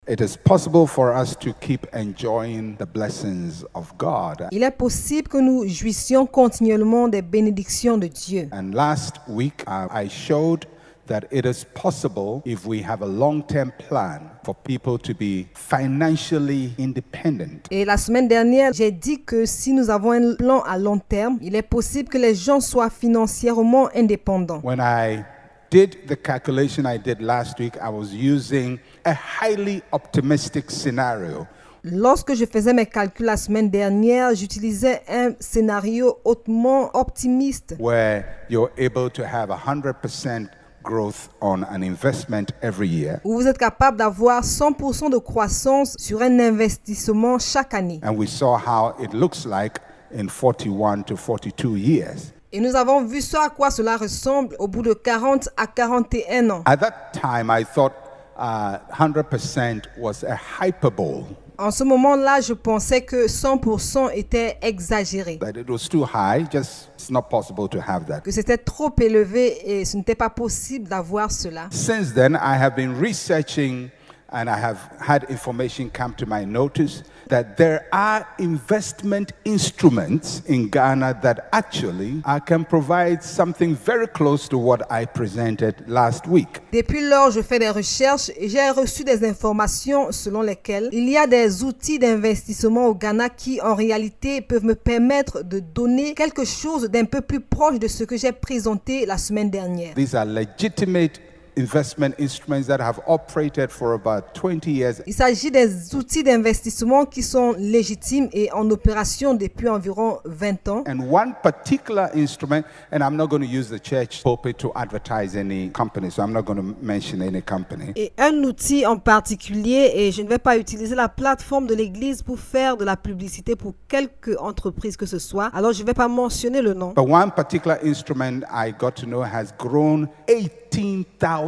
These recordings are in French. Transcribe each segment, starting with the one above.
It is possible for us to keep enjoying the blessings of God. Il est possible que nous jouissions continuellement des bénédictions de Dieu. And last week, I showed that it is possible if we have a long-term plan for people to be financially independent. Et la semaine dernière, j'ai dit que si nous avons un plan à long terme, il est possible que les gens soient financièrement indépendants. When I did the calculation I did last week, I was using a highly optimistic scenario. Lorsque je faisais mes calculs la semaine dernière, j'utilisais un scénario hautement optimiste Where you're able to have 100% growth on an investment every year. où vous êtes capable d'avoir 100% de croissance sur un investissement chaque année. And we saw how it looks like in 41 to 42 years. Et nous avons vu ce à quoi cela ressemble au bout de 40 à 41 ans. At that time, I thought 100% was a hyperbole, En ce moment-là, je pensais que 100% était exagéré, that it was too high, just it's not possible to have that. que c'était trop élevé et ce n'était pas possible d'avoir cela. Since then, I have been researching and I have had information come to my notice that there are investment instruments in Ghana that actually can provide something very close to what I presented last week. Depuis lors, je fais des recherches et j'ai reçu des informations selon lesquelles il y a des outils d'investissement au Ghana qui, en réalité, peuvent me permettre de donner quelque chose d'un peu plus proche de ce que j'ai présenté la semaine dernière. These are legitimate investment instruments that have operated for about 20 years. Il s'agit des outils d'investissement qui sont légitimes et en opération depuis environ 20 ans. And one particular instrument, and I'm not going to use the church pulpit to advertise any company, so I'm not going to mention any company. Et un outil en particulier, et je ne vais pas utiliser la plateforme de l'église pour faire de la publicité pour quelque entreprise que ce soit, alors je ne vais pas mentionner le nom. But one particular instrument I got to know has grown 18,000%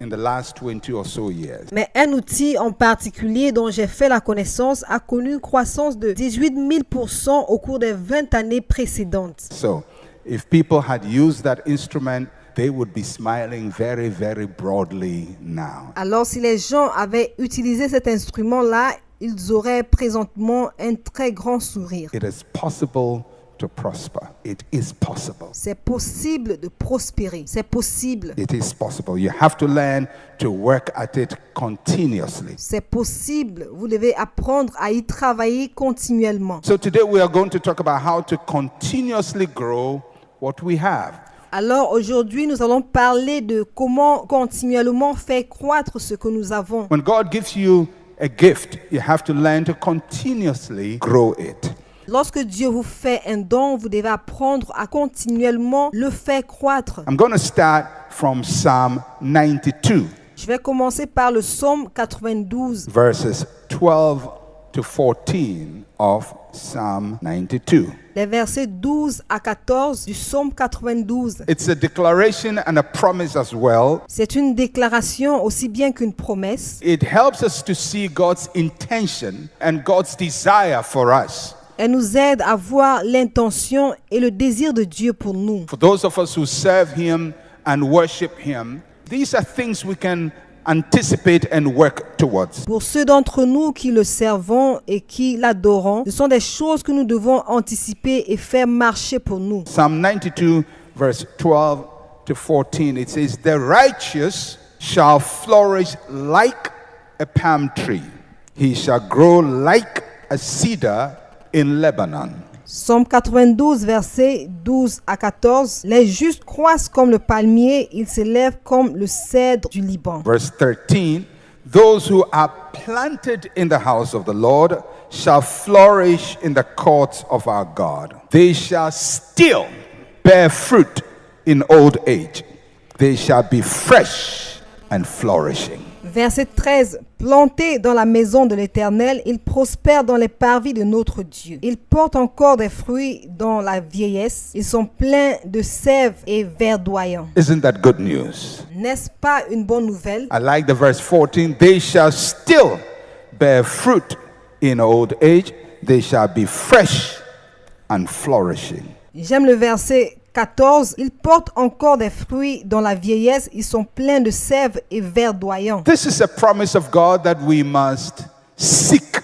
in the last 20 or so years. Mais un outil en particulier dont j'ai fait la connaissance a connu une croissance de 18 000% au cours des 20 années précédentes. So, if people had used that instrument, they would be smiling very, very broadly now. Alors si les gens avaient utilisé cet instrument-là, ils auraient présentement un très grand sourire. It is possible to prosper. It is possible. C'est possible de prospérer. C'est possible. It is possible. You have to learn to work at it continuously. C'est possible. Vous devez apprendre à y travailler continuellement. So today we are going to talk about how to continuously grow what we have. Alors aujourd'hui, nous allons parler de comment continuellement faire croître ce que nous avons. When God gives you a gift, you have to learn to continuously grow it. Lorsque Dieu vous fait un don, vous devez apprendre à continuellement le faire croître. I'm going to start from Psalm 92, Je vais commencer par le psaume 92, verses 12 to 14 of Psalm 92. les versets 12 à 14 du psaume 92. It's a declaration and a promise as well. C'est une déclaration aussi bien qu'une promesse. It helps us to see God's intention and God's desire for us. Elle nous aide à voir l'intention et le désir de Dieu pour nous. For those of us who serve Him and worship Him, these are things we can anticipate and work towards. Pour ceux d'entre nous qui le servons et qui l'adorons, ce sont des choses que nous devons anticiper et faire marcher pour nous. Psalm 92, verse 12 to 14, it says, "The righteous shall flourish like a palm tree. He shall grow like a cedar in Lebanon." Psaume 92, versets 12 à 14. Les justes croissent comme le palmier, ils s'élèvent comme le cèdre du Liban. Verse 13, "Those who are planted in the house of the Lord shall flourish in the courts of our God. They shall still bear fruit in old age. They shall be fresh and flourishing." Verset 13. Plantés dans la maison de l'Éternel, ils prospèrent dans les parvis de notre Dieu. Ils portent encore des fruits dans la vieillesse. Ils sont pleins de sève et verdoyants. Isn't that good news? N'est-ce pas une bonne nouvelle? I like the verse 14. "They shall still bear fruit in old age. They shall be fresh and flourishing." J'aime le verset 14, ils portent encore des fruits dans la vieillesse, ils sont pleins de sève et verdoyants. This is a promise of God that we must seek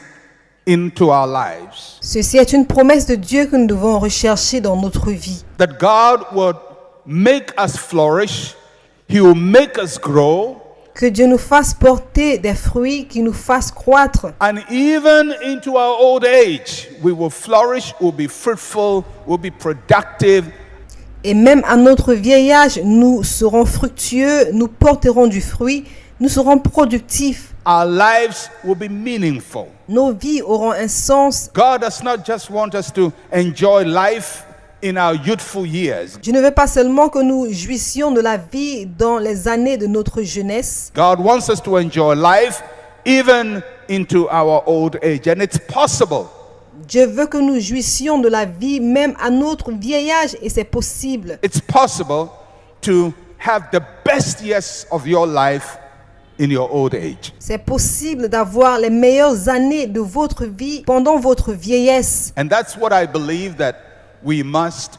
into our lives. Ceci est une promesse de Dieu que nous devons rechercher dans notre vie. That God would make us flourish, He will make us grow, Que Dieu nous fasse porter des fruits qui nous fassent croître. and even into our old age, we will flourish, we'll be fruitful, we'll be productive. Et même à notre vieil âge, nous serons fructueux, nous porterons du fruit, nous serons productifs. Our lives will be meaningful. Nos vies auront un sens. God does not just want us to enjoy life in our youthful years. Dieu ne veut pas seulement que nous jouissions de la vie dans les années de notre jeunesse. God wants us to enjoy life even into our old age, and it's possible. Dieu veut que nous jouissions de la vie même à notre vieil âge et c'est possible. It's possible to have the best years of your life in your old age. C'est possible d'avoir les meilleures années de votre vie pendant votre vieillesse. And that's what I believe that we must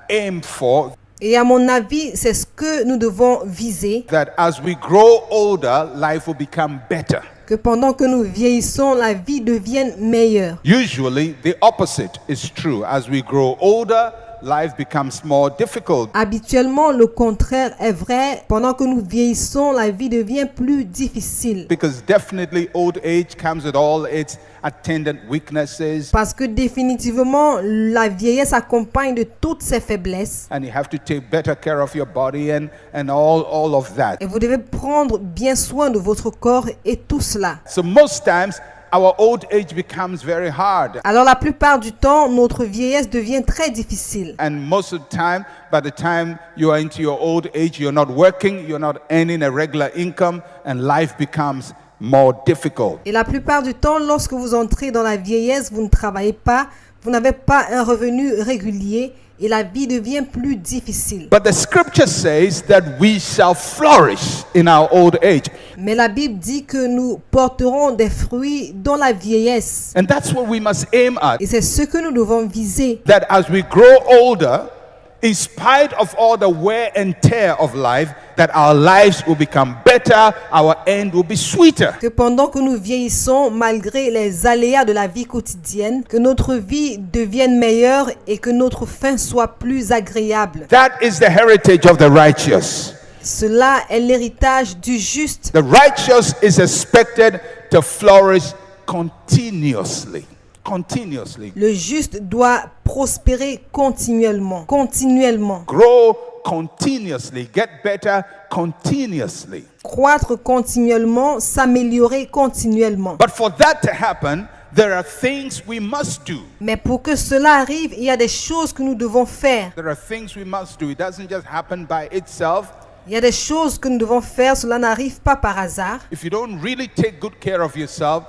aim for, Et à mon avis, c'est ce que nous devons viser. that as we grow older, life will become better. Que pendant que nous vieillissons, la vie devienne meilleure. Usually, the opposite is true. As we grow older, life becomes more difficult. Habituellement, le contraire est vrai. Pendant que nous vieillissons, la vie devient plus difficile. Because definitely old age comes with all its attendant weaknesses, Parce que définitivement, la vieillesse accompagne de toutes ses faiblesses. and you have to take better care of your body and all of that. Et vous devez prendre bien soin de votre corps et tout cela. So most times, our old age becomes very hard. Alors la plupart du temps, notre vieillesse devient très difficile. And most of the time, by the time you are into your old age, you're not working, you're not earning a regular income, and life becomes more difficult. Et la plupart du temps, lorsque vous entrez dans la vieillesse, vous ne travaillez pas, vous n'avez pas un revenu régulier et la vie devient plus difficile. But the scripture says that we shall flourish in our old age. Mais la Bible dit que nous porterons des fruits dans la vieillesse. And that's what we must aim at. Et c'est ce que nous devons viser. That as we grow older, in spite of all the wear and tear of life, that our lives will become better, our end will be sweeter. Que pendant que nous vieillissons, malgré les aléas de la vie quotidienne, que notre vie devienne meilleure et que notre fin soit plus agréable. That is the heritage of the righteous. Cela est l'héritage du juste. The righteous is expected to flourish continuously. Continuously. Le juste doit prospérer continuellement. Continuellement. Grow continuously. Get better continuously. Croître continuellement, s'améliorer continuellement. But for that to happen, there are things we must do. Mais pour que cela arrive, il y a des choses que nous devons faire. There are things we must do. It doesn't just happen by itself. Il y a des choses que nous devons faire, cela n'arrive pas par hasard. If you don't really take good care of yourself,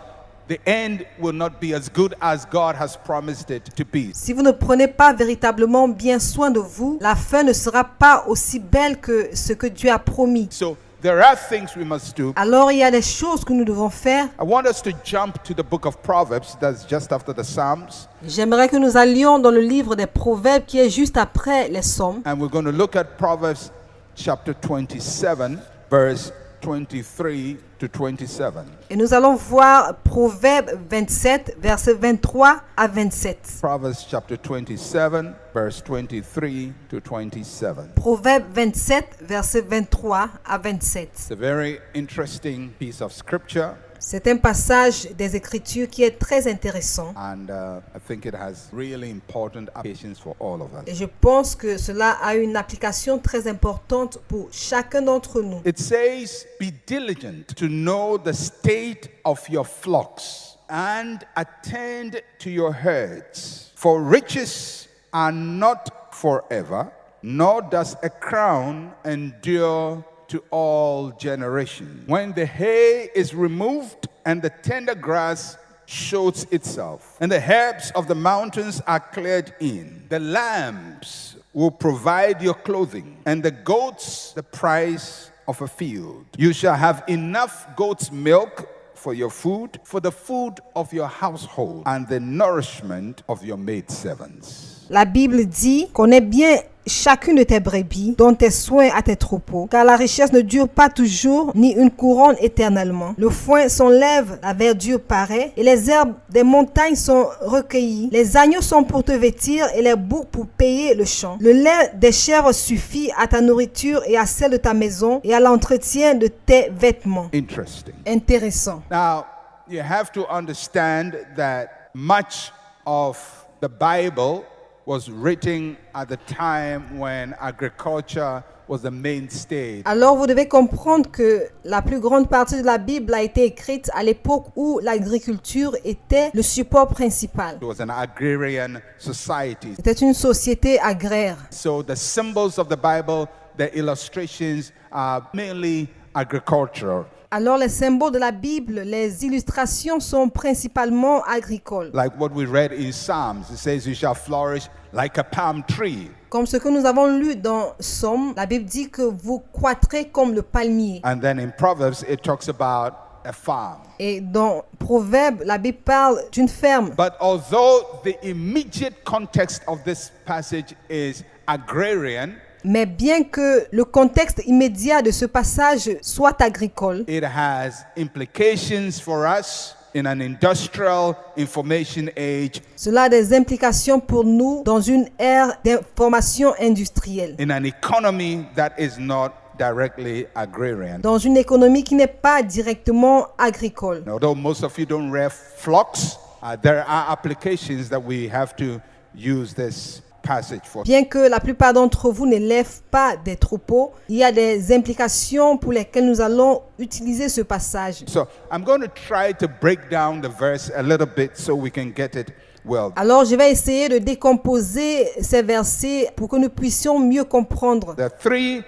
the end will not be as good as God has promised it to be. Si vous ne prenez pas véritablement bien soin de vous, la fin ne sera pas aussi belle que ce que Dieu a promis. So there are things we must do. Alors il y a des choses que nous devons faire. I want us to jump to the book of Proverbs. That's just after the Psalms. J'aimerais que nous allions dans le livre des Proverbes qui est juste après les Psaumes. And we're going to look at Proverbs chapter 27, verse 23 to 27. Et nous allons voir Proverbes 27, versets 23 à 27. Proverbs chapter 27, verse 23 to 27. Proverbes 27, versets 23 à 27. It's a very interesting piece of scripture, C'est un passage des Écritures qui est très intéressant. and I think it has really important applications for all of us. Et je pense que cela a une application très importante pour chacun d'entre nous. It says, "Be diligent to know the state of your flocks and attend to your herds. For riches are not forever, nor does a crown endure to all generations. When the hay is removed and the tender grass shows itself, and the herbs of the mountains are cleared in, the lambs will provide your clothing, and the goats the price of a field. You shall have enough goat's milk for your food, for the food of your household, and the nourishment of your maidservants." La Bible dit qu'on est bien chacune de tes brebis, donne tes soins à tes troupeaux, car la richesse ne dure pas toujours, ni une couronne éternellement. Le foin s'enlève, la verdure paraît, et les herbes des montagnes sont recueillies. Les agneaux sont pour te vêtir, et les boucs pour payer le champ. Le lait des chèvres suffit à ta nourriture et à celle de ta maison, et à l'entretien de tes vêtements. Interesting. Intéressant. Now, you have to understand that much of the Bible was written at the time when agriculture was the mainstay. Alors vous devez comprendre que la plus grande partie de la Bible a été écrite à l'époque où l'agriculture était le support principal. It was an agrarian society. C'était une société agraire. So the symbols of the Bible, the illustrations are mainly agricultural. Alors les symboles de la Bible, les illustrations sont principalement agricoles. Like what we read in Psalms, it says you shall flourish like a palm tree. Comme ce que nous avons lu dans Somme, la Bible dit que vous croîtrez comme le palmier. And then in Proverbs, it talks about a farm. Et dans Proverbes, la Bible parle d'une ferme. But although the immediate context of this passage is agrarian, Mais bien que le contexte immédiat de ce passage soit agricole, it has implications for us in an industrial information age, cela a des implications pour nous dans une ère d'information industrielle, in an economy that is not directly agrarian. dans une économie qui n'est pas directement agricole. Although most of you don't rear flocks, there are applications that we have to use this passage for. Bien que la plupart d'entre vous n'élèvent pas des troupeaux, il y a des implications pour lesquelles nous allons utiliser ce passage. So I'm going to try to break down the verse a little bit so we can get it well. Alors je vais essayer de décomposer ces versets pour que nous puissions mieux comprendre. There are three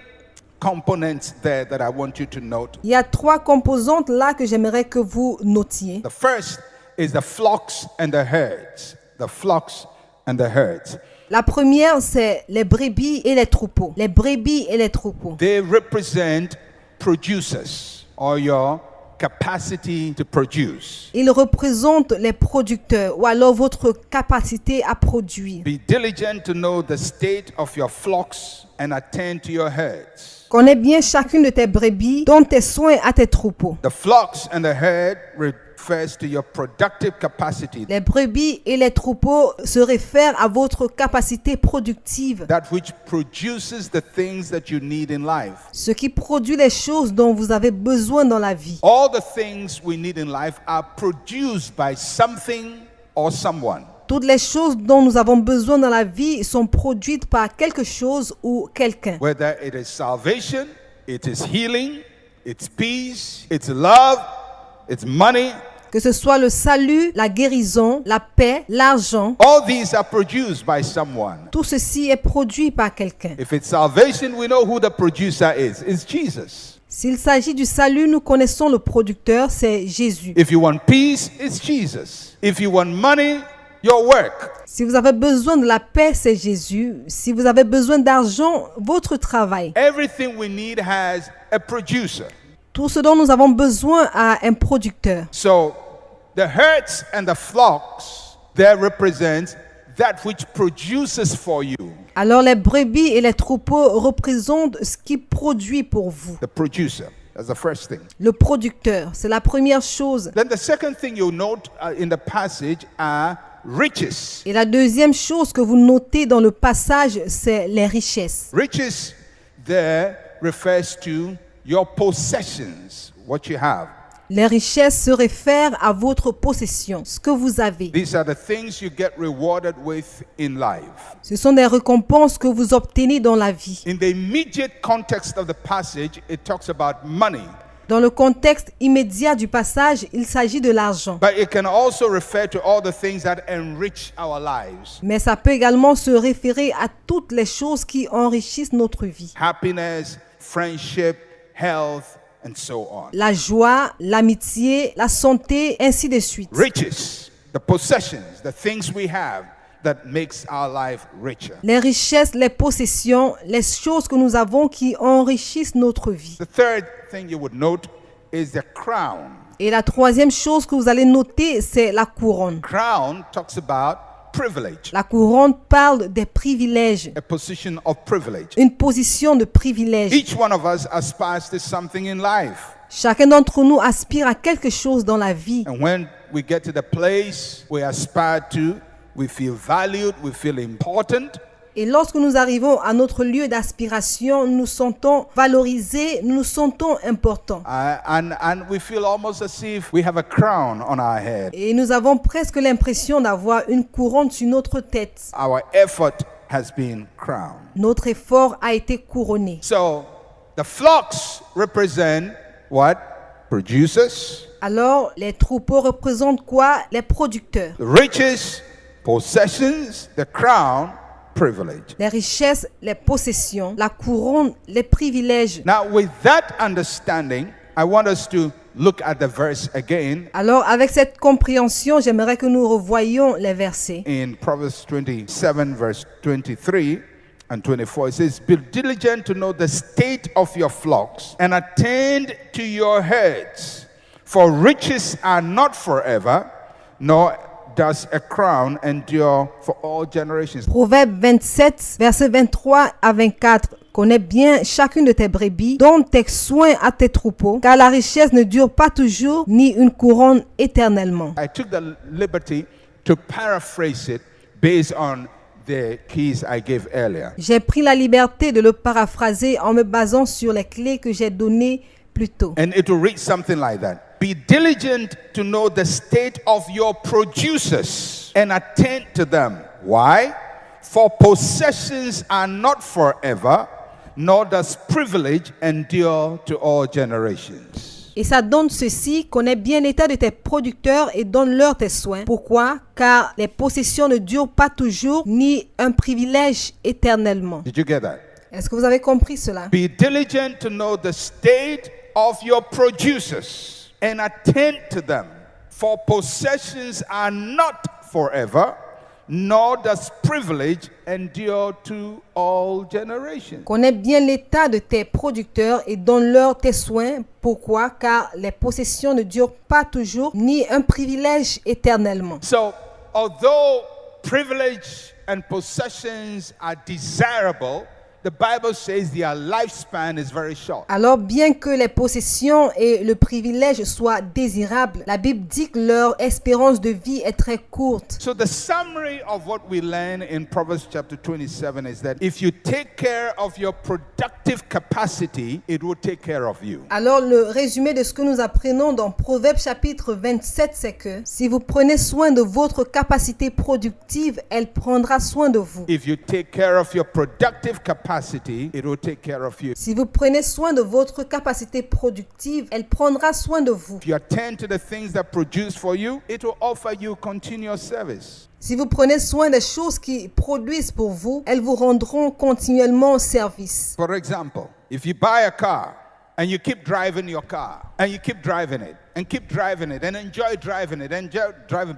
components there that I want you to note. Il y a trois composantes là que j'aimerais que vous notiez. The first is the flocks and the herds. The flocks and the herds. La première, c'est les brebis et les troupeaux. Les brebis et les troupeaux. They represent producers or your capacity to produce. Ils représentent les producteurs ou alors votre capacité à produire. Be diligent to know the state of your flocks and attend to your herds. Connais bien chacune de tes brebis, donne tes soins à tes troupeaux. The flocks and the herd refers to your productive capacity. Les brebis et les troupeaux se réfèrent à votre capacité productive. That which produces the things that you need in life. Ce qui produit les choses dont vous avez besoin dans la vie. All the things we need in life are produced by something or someone. Toutes les choses dont nous avons besoin dans la vie sont produites par quelque chose ou quelqu'un. Whether it is salvation, it is healing, it's peace, it's love, it's money. Que ce soit le salut, la guérison, la paix, l'argent, All these are produced by someone. tout ceci est produit par quelqu'un. If it's salvation, we know who the producer is. It's Jesus. S'il s'agit du salut, nous connaissons le producteur, c'est Jésus. If you want peace, it's Jesus. If you want money, your work. Si vous avez besoin de la paix, c'est Jésus. Si vous avez besoin d'argent, votre travail. Everything we need has a producer. Tout ce dont nous avons besoin a un producteur. So the herds and the flocks there represent that which produces for you. Alors les brebis et les troupeaux représentent ce qui produit pour vous. The producer. That's the first thing. Le producteur, c'est la première chose. Then the second thing you'll note in the passage are riches. Et la deuxième chose que vous notez dans le passage, c'est les richesses. Riches there refers to your possessions, what you have. Les richesses se réfèrent à votre possession, ce que vous avez. These are the things you get rewarded with in life. Ce sont des récompenses que vous obtenez dans la vie. In the immediate context of the passage, it talks about money. Dans le contexte immédiat du passage, il s'agit de l'argent. But it can also refer to all the things that enrich our lives. Mais ça peut également se référer à toutes les choses qui enrichissent notre vie. Happiness, friendship, health, and so on. La joie, l'amitié, la santé, ainsi de suite. Riches, the possessions, the things we have that makes our life richer. Les richesses, les possessions, les choses que nous avons qui enrichissent notre vie. The third thing you would note is the crown. Et la troisième chose que vous allez noter, c'est la couronne. Crown talks about privilege, La couronne parle des privilèges, a position of privilege. une position de privilège. Each one of us aspires to something in life. Chacun d'entre nous aspire à quelque chose dans la vie. And when we get to the place we aspire to, we feel valued, we feel important. Et lorsque nous arrivons à notre lieu d'aspiration, nous nous sentons valorisés, nous nous sentons importants. And we feel almost as if we have a crown on our head. Et nous avons presque l'impression d'avoir une couronne sur notre tête. Our effort has been crowned. Notre effort a été couronné. So the flocks represent what? Producers. Alors, les troupeaux représentent quoi? Les producteurs. The riches, possessions, the crown, privilege. Les richesses, les possessions, la couronne, les privilèges. Now, with that understanding, I want us to look at the verse again Alors, avec cette compréhension, j'aimerais que nous revoyions les versets. in Proverbs 27, verse 23 and 24. It says, "Be diligent to know the state of your flocks and attend to your herds, for riches are not forever, nor does a crown endure for all generations." Proverbe 27, versets 23 à 24. Connais bien chacune de tes brebis, donne tes soins à tes troupeaux, car la richesse ne dure pas toujours, ni une couronne éternellement. I took the liberty to paraphrase it based on the keys I gave earlier. J'ai pris la liberté de le paraphraser en me basant sur les clés que j'ai données plus tôt. And it will read something like that. Be diligent to know the state of your producers and attend to them. Why? For possessions are not forever, nor does privilege endure to all generations. Et ça donne ceci, connais bien l'état de tes producteurs et donne-leur tes soins. Pourquoi? Car les possessions ne durent pas toujours, ni un privilège éternellement. Did you get that? Est-ce que vous avez compris cela? Be diligent to know the state of your producers and attend to them. For possessions are not forever, nor does privilege endure to all generations. Connais bien l'état de tes producteurs et donne-leur tes soins. Pourquoi? Car les possessions ne durent pas toujours, ni un privilège éternellement. So, although privilege and possessions are desirable, the Bible says their lifespan is very short. Alors, bien que les possessions et le privilège soient désirables, la Bible dit que leur espérance de vie est très courte. So the summary of what we learn in Proverbs chapter 27 is that if you take care of your productive capacity, it will take care of you. Alors, le résumé de ce que nous apprenons dans Proverbe chapitre 27, c'est que si vous prenez soin de votre capacité productive, elle prendra soin de vous. If you take care of your productive capacity, it will take care of you. Si vous prenez soin de votre capacité productive, elle prendra soin de vous. If you attend to the things that produce for you, it will offer you continuous service. Si vous prenez soin des choses qui produisent pour vous, elles vous rendront continuellement service. For example, if you buy a car and you keep driving your car and you keep driving it and keep driving it and enjoy driving it,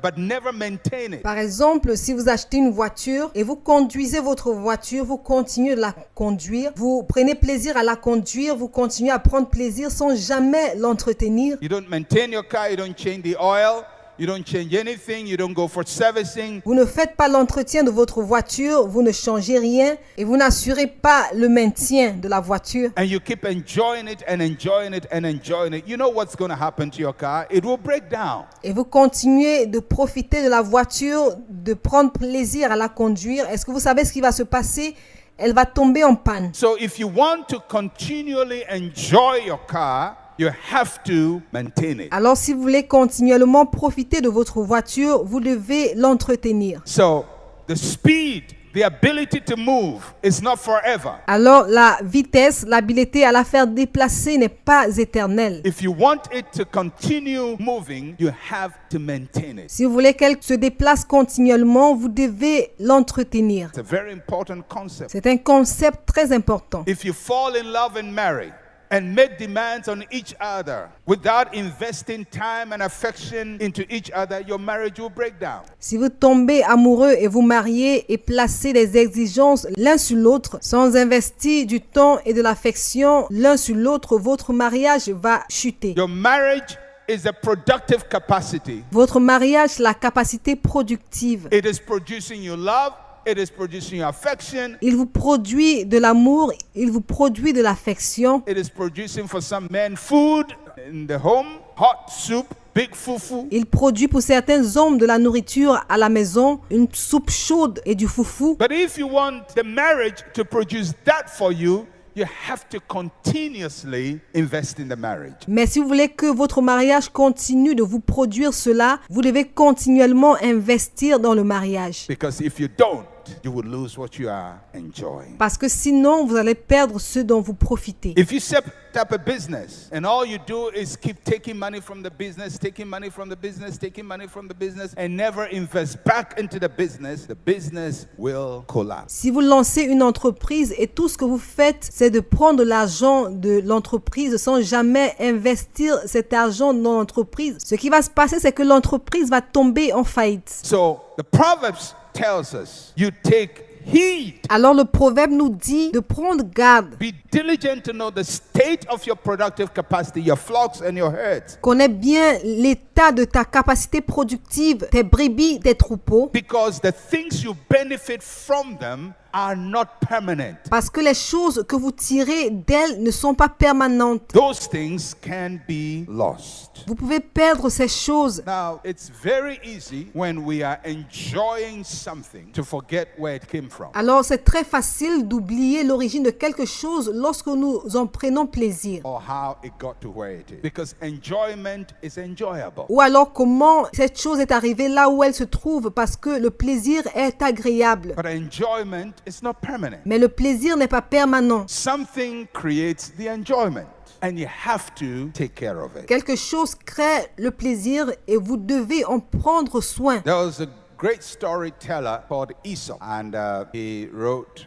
but never maintain it. Par exemple, si vous achetez une voiture et vous conduisez votre voiture, vous continuez de la conduire, vous prenez plaisir à la conduire, vous continuez à prendre plaisir sans jamais l'entretenir. You don't maintain your car, you don't change the oil, you don't change anything, you don't go for servicing. Vous ne faites pas l'entretien de votre voiture, vous ne changez rien et vous n'assurez pas le maintien de la voiture. And you keep enjoying it and enjoying it and enjoying it. You know what's going to happen to your car? It will break down. Et vous continuez de profiter de la voiture, de prendre plaisir à la conduire. Est-ce que vous savez ce qui va se passer? Elle va tomber en panne. So if you want to continually enjoy your car, you have to maintain it. Alors, si vous voulez continuellement profiter de votre voiture, vous devez l'entretenir. So the speed, the ability to move is not forever. Alors, la vitesse, l'habilité à la faire déplacer n'est pas éternelle. If you want it to continue moving, you have to maintain it. Si vous voulez qu'elle se déplace continuellement, vous devez l'entretenir. It's a very important concept. C'est un concept très important. If you fall in love and marry and make demands on each other without investing time and affection into each other, your marriage will break down. Si vous tombez amoureux et vous mariez et placez des exigences l'un sur l'autre, sans investir du temps et de l'affection l'un sur l'autre, votre mariage va chuter. Your marriage is a productive capacity. Votre mariage, la capacité productive. It is producing your love. It is producing your affection. Il vous produit de l'amour, il vous produit de l'affection. It is producing for some men food in the home, hot soup, big fufu. Il produit pour certains hommes de la nourriture à la maison, une soupe chaude et du foufou. But if you want the marriage to produce that for you, you have to continuously invest in the marriage. Mais si vous voulez que votre mariage continue de vous produire cela, vous devez continuellement investir dans le mariage. Because if you don't, you will lose what you are enjoying. Parce que sinon, vous allez perdre ce dont vous profitez. If you set up a business and all you do is keep taking money from the business, taking money from the business, taking money from the business and never invest back into the business will collapse. Si vous lancez une entreprise et tout ce que vous faites, c'est de prendre l'argent de l'entreprise sans jamais investir cet argent dans l'entreprise, ce qui va se passer, c'est que l'entreprise va tomber en faillite. So the Proverbs tells us, you take heed. Alors le proverbe nous dit de prendre garde. Be diligent to know the state of your productive capacity, your flocks and your herds. Connais bien l'état de ta capacité productive, tes brebis, tes troupeaux. Because the things you benefit from them are not permanent. Parce que les choses que vous tirez d'elles ne sont pas permanentes. Those things can be lost. Vous pouvez perdre ces choses. Now, it's very easy when we are enjoying something to forget where it came from. Alors c'est très facile d'oublier l'origine de quelque chose lorsque nous en prenons plaisir. Or how it got to where it is. Because enjoyment is enjoyable. Ou alors comment cette chose est arrivée là où elle se trouve parce que le plaisir est agréable. But enjoyment is not permanent. Mais le plaisir n'est pas permanent. Something creates the enjoyment. And you have to take care of it. Quelque chose crée le plaisir et vous devez en prendre soin. There was a great storyteller called Aesop, and he wrote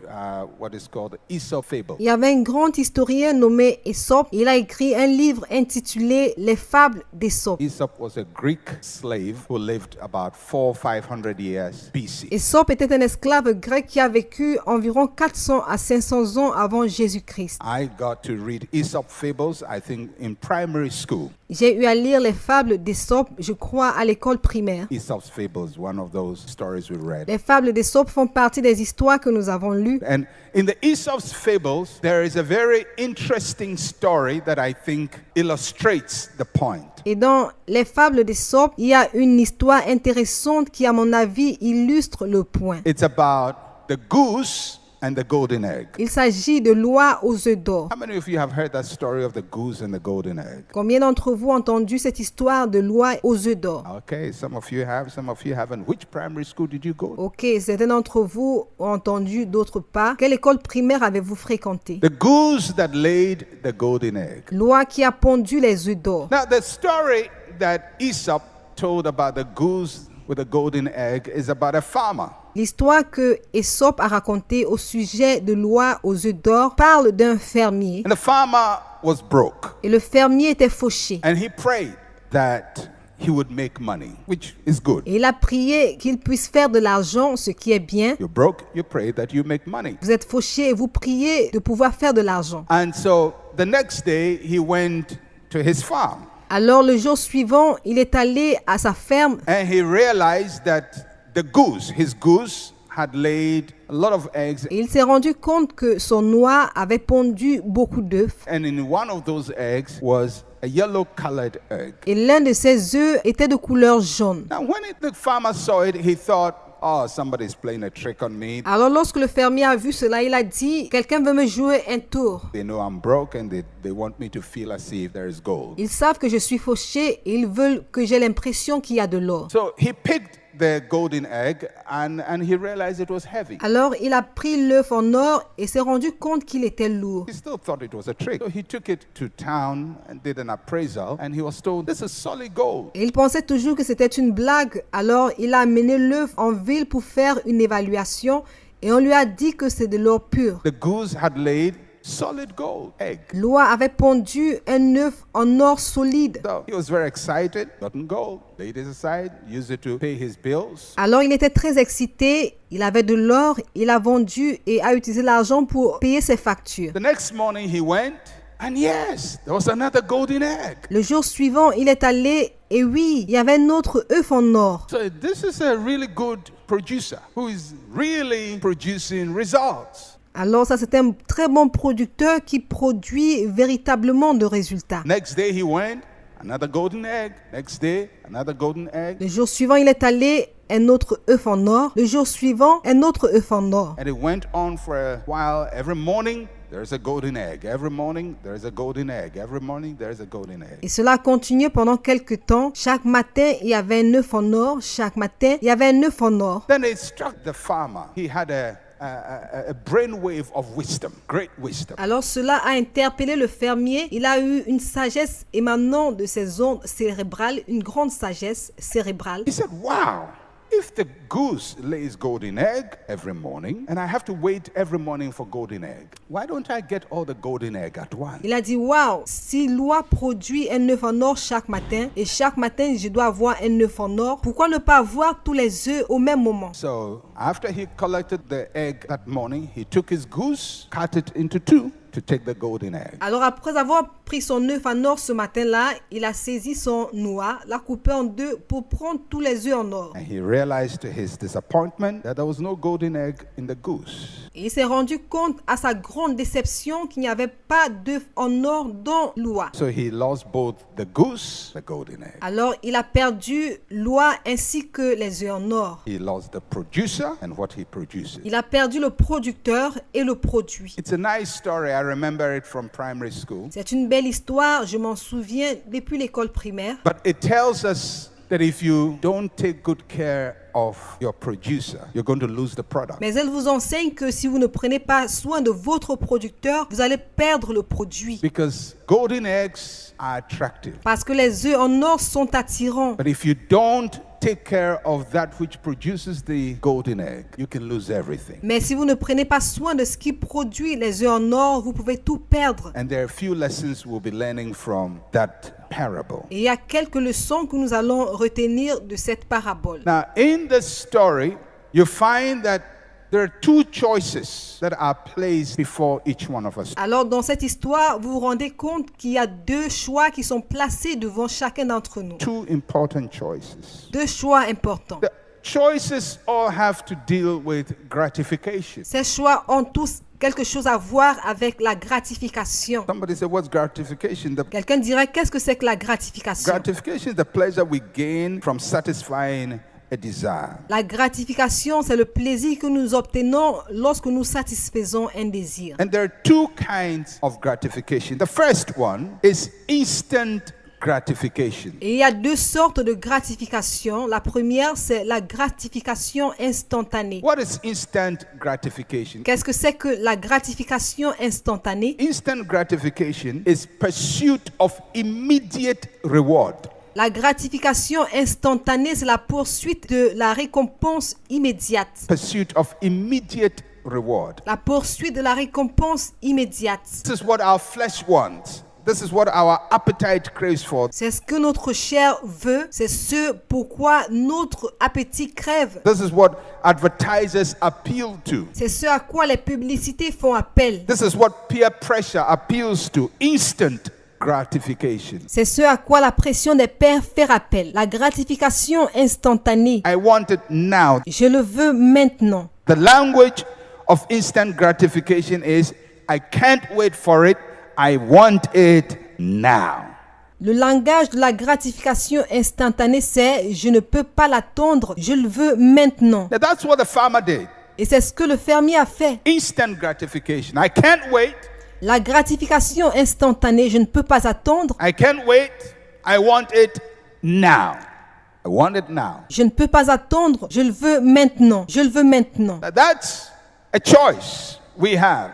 what is called Aesop Fable. Il y avait un grand historien nommé Ésope. Il a écrit un livre intitulé Les fables d'Ésope. Aesop was a Greek slave who lived about 400-500 years BC. Ésope était un esclave grec qui a vécu environ 400 à 500 ans avant Jésus-Christ. I got to read Aesop Fables, I think, in primary school. J'ai eu à lire les fables d'Ésope, je crois, à l'école primaire. Aesop's Fables, one of those stories we read. Les fables d'Ésope font partie des histoires que nous avons lues. And in the Aesop's Fables, there is a very interesting story that I think illustrates the point. Et dans les fables d'Ésope, il y a une histoire intéressante qui, à mon avis, illustre le point. It's about the goose and the golden egg. Il s'agit de l'oie aux œufs d'or. How many of you have heard that story of the goose and the golden egg? Combien d'entre vous ont entendu cette histoire de l'oie aux œufs d'or? Okay, some of you have, some of you haven't. Which primary school did you go to? Ok, certains d'entre vous ont entendu, d'autres pas. Quelle école primaire avez-vous fréquenté? The goose that laid the golden egg. L'oie qui a pondu les œufs d'or. Now, the story that Aesop told about the goose with the golden egg is about a farmer. L'histoire que Ésope a racontée au sujet de l'oie aux œufs d'or parle d'un fermier. And the farmer was broke. Et le fermier était fauché. And he prayed that he would make money, which is good. Et il a prié qu'il puisse faire de l'argent, ce qui est bien. You're broke, you pray that you make money. Vous êtes fauché et vous priez de pouvoir faire de l'argent. And so the next day he went to his farm. Alors le jour suivant, il est allé à sa ferme. And he realized that the goose, his goose, had laid a lot of eggs. Et il s'est rendu compte que son oie avait pondu beaucoup d'œufs. And in one of those eggs was a yellow-colored egg. Et l'un de ses œufs était de couleur jaune. Now, when the farmer saw it, he thought, oh, somebody's playing a trick on me. Alors lorsque le fermier a vu cela, il a dit, quelqu'un veut me jouer un tour. They know I'm broke and they want me to feel as if there is gold. Ils savent que je suis fauché et ils veulent que j'ai l'impression qu'il y a de l'or. So he picked the golden egg and he realized it was heavy. Alors il a pris l'œuf en or et s'est rendu compte qu'il était lourd. He still thought it was a trick. So he took it to town and did an appraisal and he was told, this is solid gold. Et il pensait toujours que c'était une blague. Alors il a amené l'œuf en ville pour faire une évaluation et on lui a dit que c'est de l'or pur. The goose had laid solid gold egg. L'oie avait pondu un œuf en or solide. So he was very excited, gotten gold, laid it aside, used it to pay his bills. Alors il était très excité, il avait de l'or, il a vendu et a utilisé l'argent pour payer ses factures. The next morning he went And yes, there was another golden egg. Le jour suivant, il est allé et oui, il y avait un autre œuf en or. So this is a really good producer who is really producing results. Alors ça, c'est un très bon producteur qui produit véritablement de résultats. Next day he went, another golden egg. Next day, another golden egg. Le jour suivant, il est allé, un autre œuf en or. Le jour suivant, un autre œuf en or. And it went on for a while. Every morning, there's a golden egg. Every morning, there's a golden egg. Every morning, there's a golden egg. Et cela a continué pendant quelques temps. Chaque matin, il y avait un œuf en or. Chaque matin, il y avait un œuf en or. Then it struck the farmer. He had a brainwave of wisdom, great wisdom. Alors cela a interpellé le fermier. Il a eu une sagesse émanant de ses ondes cérébrales, une grande sagesse cérébrale. He said, wow, if the goose lays golden egg every morning and I have to wait every morning for golden egg, why don't I get all the golden egg at once? Il a dit, waouh, si l'oie produit un œuf en or chaque matin et chaque matin je dois avoir un œuf en or, pourquoi ne pas avoir tous les œufs au même moment? So after he collected the egg that morning, he took his goose, cut it into two to take the golden egg. Alors après avoir pris son œuf en or ce matin-là, il a saisi son noix, l'a coupé en deux pour prendre tous les œufs en or. And he realized to his disappointment that there was no golden egg in the goose. Et il s'est rendu compte à sa grande déception qu'il n'y avait pas d'œuf en or dans l'oie. So he lost both the goose, the golden egg. Alors il a perdu l'oie ainsi que les œufs en or. He lost the producer and what he produces. Il a perdu le producteur et le produit. It's a nice story. I remember it from primary school. C'est une belle histoire, je m'en souviens depuis l'école primaire. But it tells us that if you don't take good care of your producer, you're going to lose the product. Mais elle vous enseigne que si vous ne prenez pas soin de votre producteur, vous allez perdre le produit. Because golden eggs are attractive. Parce que les œufs en or sont attirants. But if you don't take care of that which produces the golden egg, you can lose everything. Mais si vous ne prenez pas soin de ce qui produit les œufs en or, vous pouvez tout perdre. And there are a few lessons we'll be learning from that parable. Et il y a quelques leçons que nous allons retenir de cette parabole. Now, in the story, you find that there are two choices that are placed before each one of us. Alors dans cette histoire, vous vous rendez compte qu'il y a deux choix qui sont placés devant chacun d'entre nous. Two important choices. Deux choix importants. The choices all have to deal with gratification. Ces choix ont tous quelque chose à voir avec la gratification. Somebody said, what's gratification? Quelqu'un dirait, qu'est-ce que c'est que la gratification? Gratification is the pleasure we gain from satisfying a desire. La gratification, c'est le plaisir que nous obtenons lorsque nous satisfaisons un désir. And there are two kinds of gratification. The first one is instant gratification. Et il y a deux sortes de gratification. La première, c'est la gratification instantanée. What is instant gratification? Qu'est-ce que c'est que la gratification instantanée? Instant gratification is pursuit of immediate reward. La gratification instantanée, c'est la poursuite de la récompense immédiate. Pursuit of immediate reward. La poursuite de la récompense immédiate. This is what our flesh wants. This is what our appetite craves for. C'est ce que notre chair veut, c'est ce pourquoi notre appétit crève. This is what advertisers appeal to. C'est ce à quoi les publicités font appel. This is what peer pressure appeals to. Instant gratification. C'est ce à quoi la pression des pairs fait appel. La gratification instantanée. I want it now. Je le veux maintenant. The language of instant gratification is I can't wait for it. I want it now. Le langage de la gratification instantanée, c'est je ne peux pas l'attendre, je le veux maintenant. Now that's what the farmer did. Et c'est ce que le fermier a fait. Instant gratification. I can't wait. La gratification instantanée, je ne peux pas attendre. I can't wait. I want it now. I want it now. Je ne peux pas attendre, je le veux maintenant. Je le veux maintenant. Now that's a choice we have.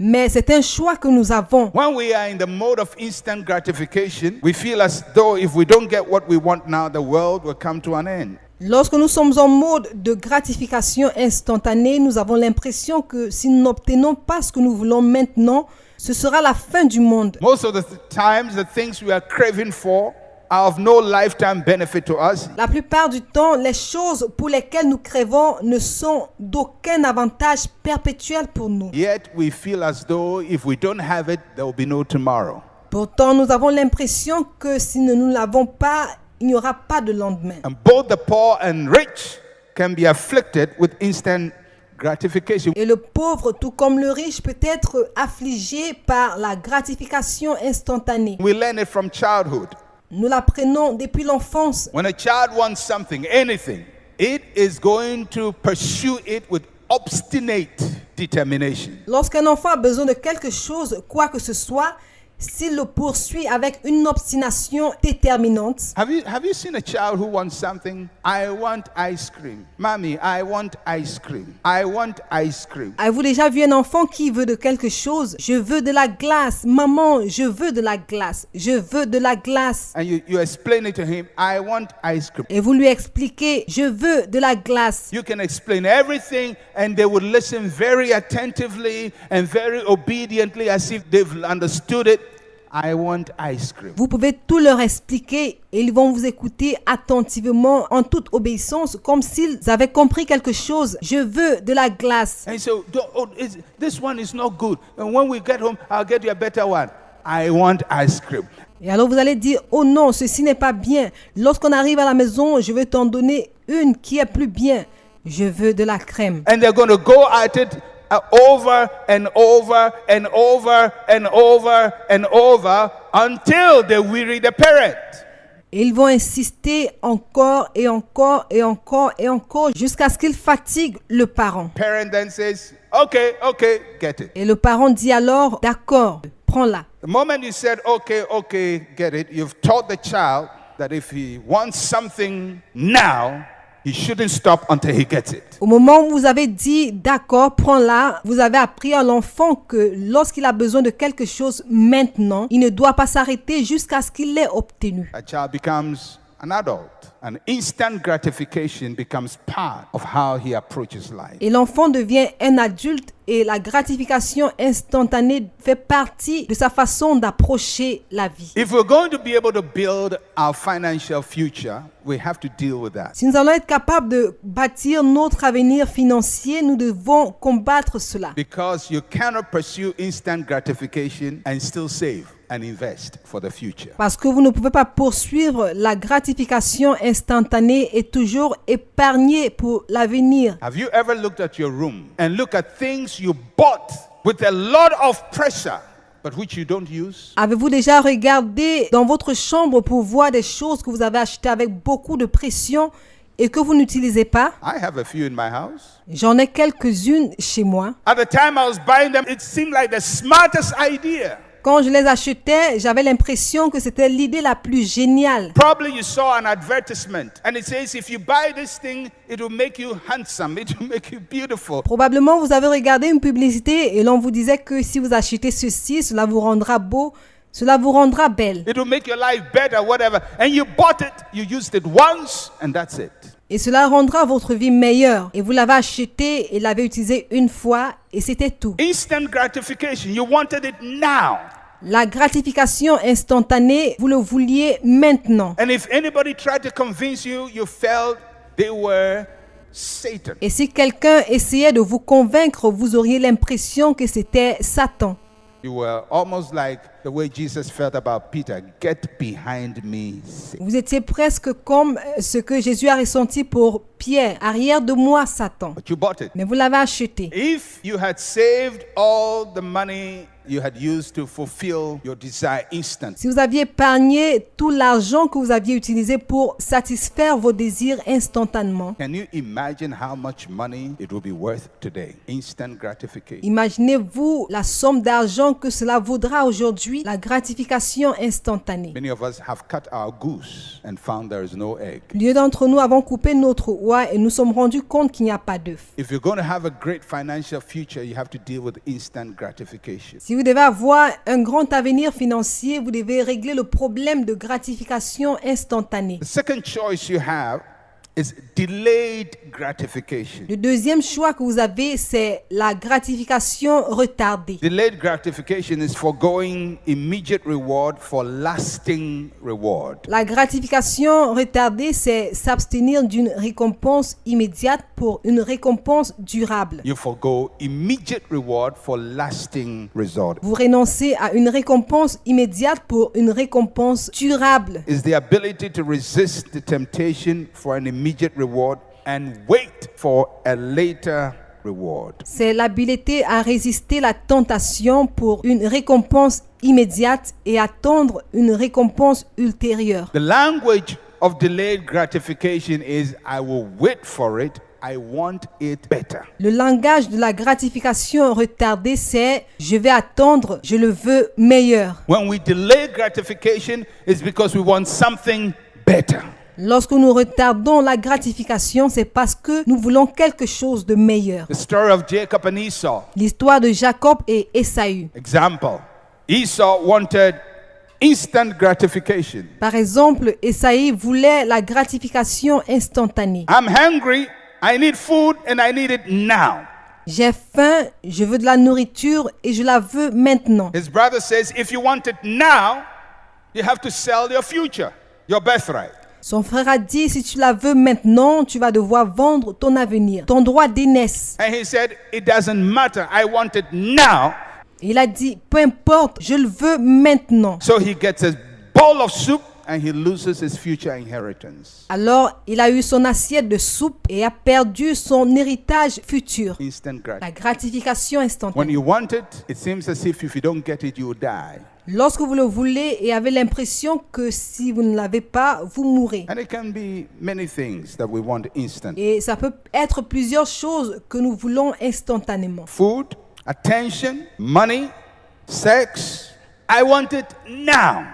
Mais c'est un choix que nous avons. When we are in the mode of instant gratification, we feel as though if we don't get what we want now, the world will come to an end. Lorsque nous sommes en mode de gratification instantanée, nous avons l'impression que si nous n'obtenons pas ce que nous voulons maintenant, ce sera la fin du monde. Most of the times, the things we are craving for are of no lifetime benefit to us. La plupart du temps, les choses pour lesquelles nous crèvons ne sont d'aucun avantage perpétuel pour nous. Yet we feel as though if we don't have it, there will be no tomorrow. Pourtant, nous avons l'impression que si nous ne l'avons pas, il n'y aura pas de lendemain. And both the poor and rich can be afflicted with instant gratification. Et le pauvre, tout comme le riche, peut être affligé par la gratification instantanée. We learn it from childhood. Nous l'apprenons depuis l'enfance. When a child wants something, anything, it is going to pursue it with obstinate determination. Lorsqu'un enfant a besoin de quelque chose, quoi que ce soit, s'il le poursuit avec une obstination déterminante. Have you seen a child who wants something? I want ice cream. Mommy, I want ice cream. I want ice cream. Avez-vous déjà vu un enfant qui veut de quelque chose? Je veux de la glace. Maman, je veux de la glace. Je veux de la glace. And you explain it to him, I want ice cream. Et vous lui expliquez, je veux de la glace. You can explain everything and they would listen very attentively and very obediently as if they've understood it. I want ice cream. Vous pouvez tout leur expliquer et ils vont vous écouter attentivement en toute obéissance comme s'ils avaient compris quelque chose. Je veux de la glace. And so, this one is not good. And when we get home, I'll get you a better one. I want ice cream. Et alors vous allez dire, oh non, ceci n'est pas bien. Lorsqu'on arrive à la maison, je vais t'en donner une qui est plus bien. Je veux de la crème. And they're going to go at it over and over and over and over and over until they weary the parent. Et ils vont insister encore et encore et encore et encore jusqu'à ce qu'ils fatiguent le parent. Parent then says, okay, get it. Et le parent dit alors, d'accord, prends-la. The moment you said, okay, get it, you've taught the child that if he wants something now, he shouldn't stop until he gets it. Au moment où vous avez dit d'accord, prends-la, vous avez appris à l'enfant que lorsqu'il a besoin de quelque chose maintenant, il ne doit pas s'arrêter jusqu'à ce qu'il l'ait obtenu. A child becomes an adult. And instant gratification becomes part of how he approaches life. Et l'enfant devient un adulte et la gratification instantanée fait partie de sa façon d'approcher la vie. If we're going to be able to build our financial future, we have to deal with that. Si nous allons être capables de bâtir notre avenir financier, nous devons combattre cela. Because you cannot pursue instant gratification and still save and invest for the future. Parce que vous ne pouvez pas poursuivre la gratification instantanée et toujours épargner pour l'avenir. Have you ever looked at your room and look at things you bought with a lot of pressure but which you don't use? Avez-vous déjà regardé dans votre chambre pour voir des choses que vous avez achetées avec beaucoup de pression et que vous n'utilisez pas? I have a few in my house. J'en ai quelques-unes chez moi. At the time I was buying them, it seemed like the smartest idea. Quand je les achetais, j'avais l'impression que c'était l'idée la plus géniale. Probably you saw an advertisement and it says if you buy this thing, it will make you handsome, it will make you beautiful. Probablement, vous avez regardé une publicité et l'on vous disait que si vous achetez ceci, cela vous rendra beau, cela vous rendra belle. It will make your life better, whatever. And you bought it, you used it once, and that's it. Et cela rendra votre vie meilleure. Et vous l'avez acheté et l'avez utilisé une fois et c'était tout. Instant gratification, you wanted it now. La gratification instantanée, vous le vouliez maintenant. And if anybody tried to convince you, you felt they were Satan. Et si quelqu'un essayait de vous convaincre, vous auriez l'impression que c'était Satan. You were almost like the way Jesus felt about Peter. Get behind me, Satan. Vous étiez presque comme ce que Jésus a ressenti pour Pierre. Arrière de moi, Satan. But you bought it. Mais vous l'avez acheté. If you had saved all the money you had used to fulfill your desire instantly, Si vous aviez épargné tout l'argent que vous aviez utilisé pour satisfaire vos désirs instantanément, can you imagine how much money it would be worth today? Instant gratification. imaginez-vous la somme d'argent que cela vaudra aujourd'hui, la gratification instantanée. Many of us have cut our goose and found there is no egg. Plusieurs d'entre nous avons coupé notre oie et nous sommes rendus compte qu'il n'y a pas d'œuf. If you're going to have a great financial future, you have to deal with instant gratification. Si vous devez avoir un grand avenir financier, vous devez régler le problème de gratification instantanée. The second choice you have is delayed gratification. Le deuxième choix que vous avez, c'est la gratification retardée. Delayed gratification is foregoing immediate reward for lasting reward. La gratification retardée, c'est s'abstenir d'une récompense immédiate pour une récompense durable. You forego immediate reward for lasting result. Vous renoncez à une récompense immédiate pour une récompense durable. Is the ability to resist the temptation for an immediate reward and wait for a later reward. C'est l'habilité à résister la tentation pour une récompense immédiate et attendre une récompense ultérieure. The language of delayed gratification is I will wait for it, I want it better. Le langage de la gratification retardée, c'est je vais attendre, je le veux meilleur. When we delay gratification, it's because we want something better. Lorsque nous retardons la gratification, c'est parce que nous voulons quelque chose de meilleur. The story of Jacob and Esau. L'histoire de Jacob et Ésaü. Example. Esau wanted instant gratification. Par exemple, Ésaü voulait la gratification instantanée. I'm hungry, I need food and I need it now. J'ai faim, je veux de la nourriture et je la veux maintenant. His brother says, if you want it now, you have to sell your future, your birthright. Son frère a dit, si tu la veux maintenant, tu vas devoir vendre ton avenir, ton droit d'aînesse. And he said, it doesn't matter, I want it now. Il a dit, peu importe, je le veux maintenant. So he gets a bowl of soup and he loses his future inheritance. Alors, il a eu son assiette de soupe et a perdu son héritage futur. Instant La gratification. gratification When instantanée. you want it, it seems as if you don't get it, you will die. Lorsque vous le voulez et avez l'impression que si vous ne l'avez pas, vous mourrez. And it can be many things that we want instant. Et ça peut être plusieurs choses que nous voulons instantanément. Food, attention, money, sex. I want it now.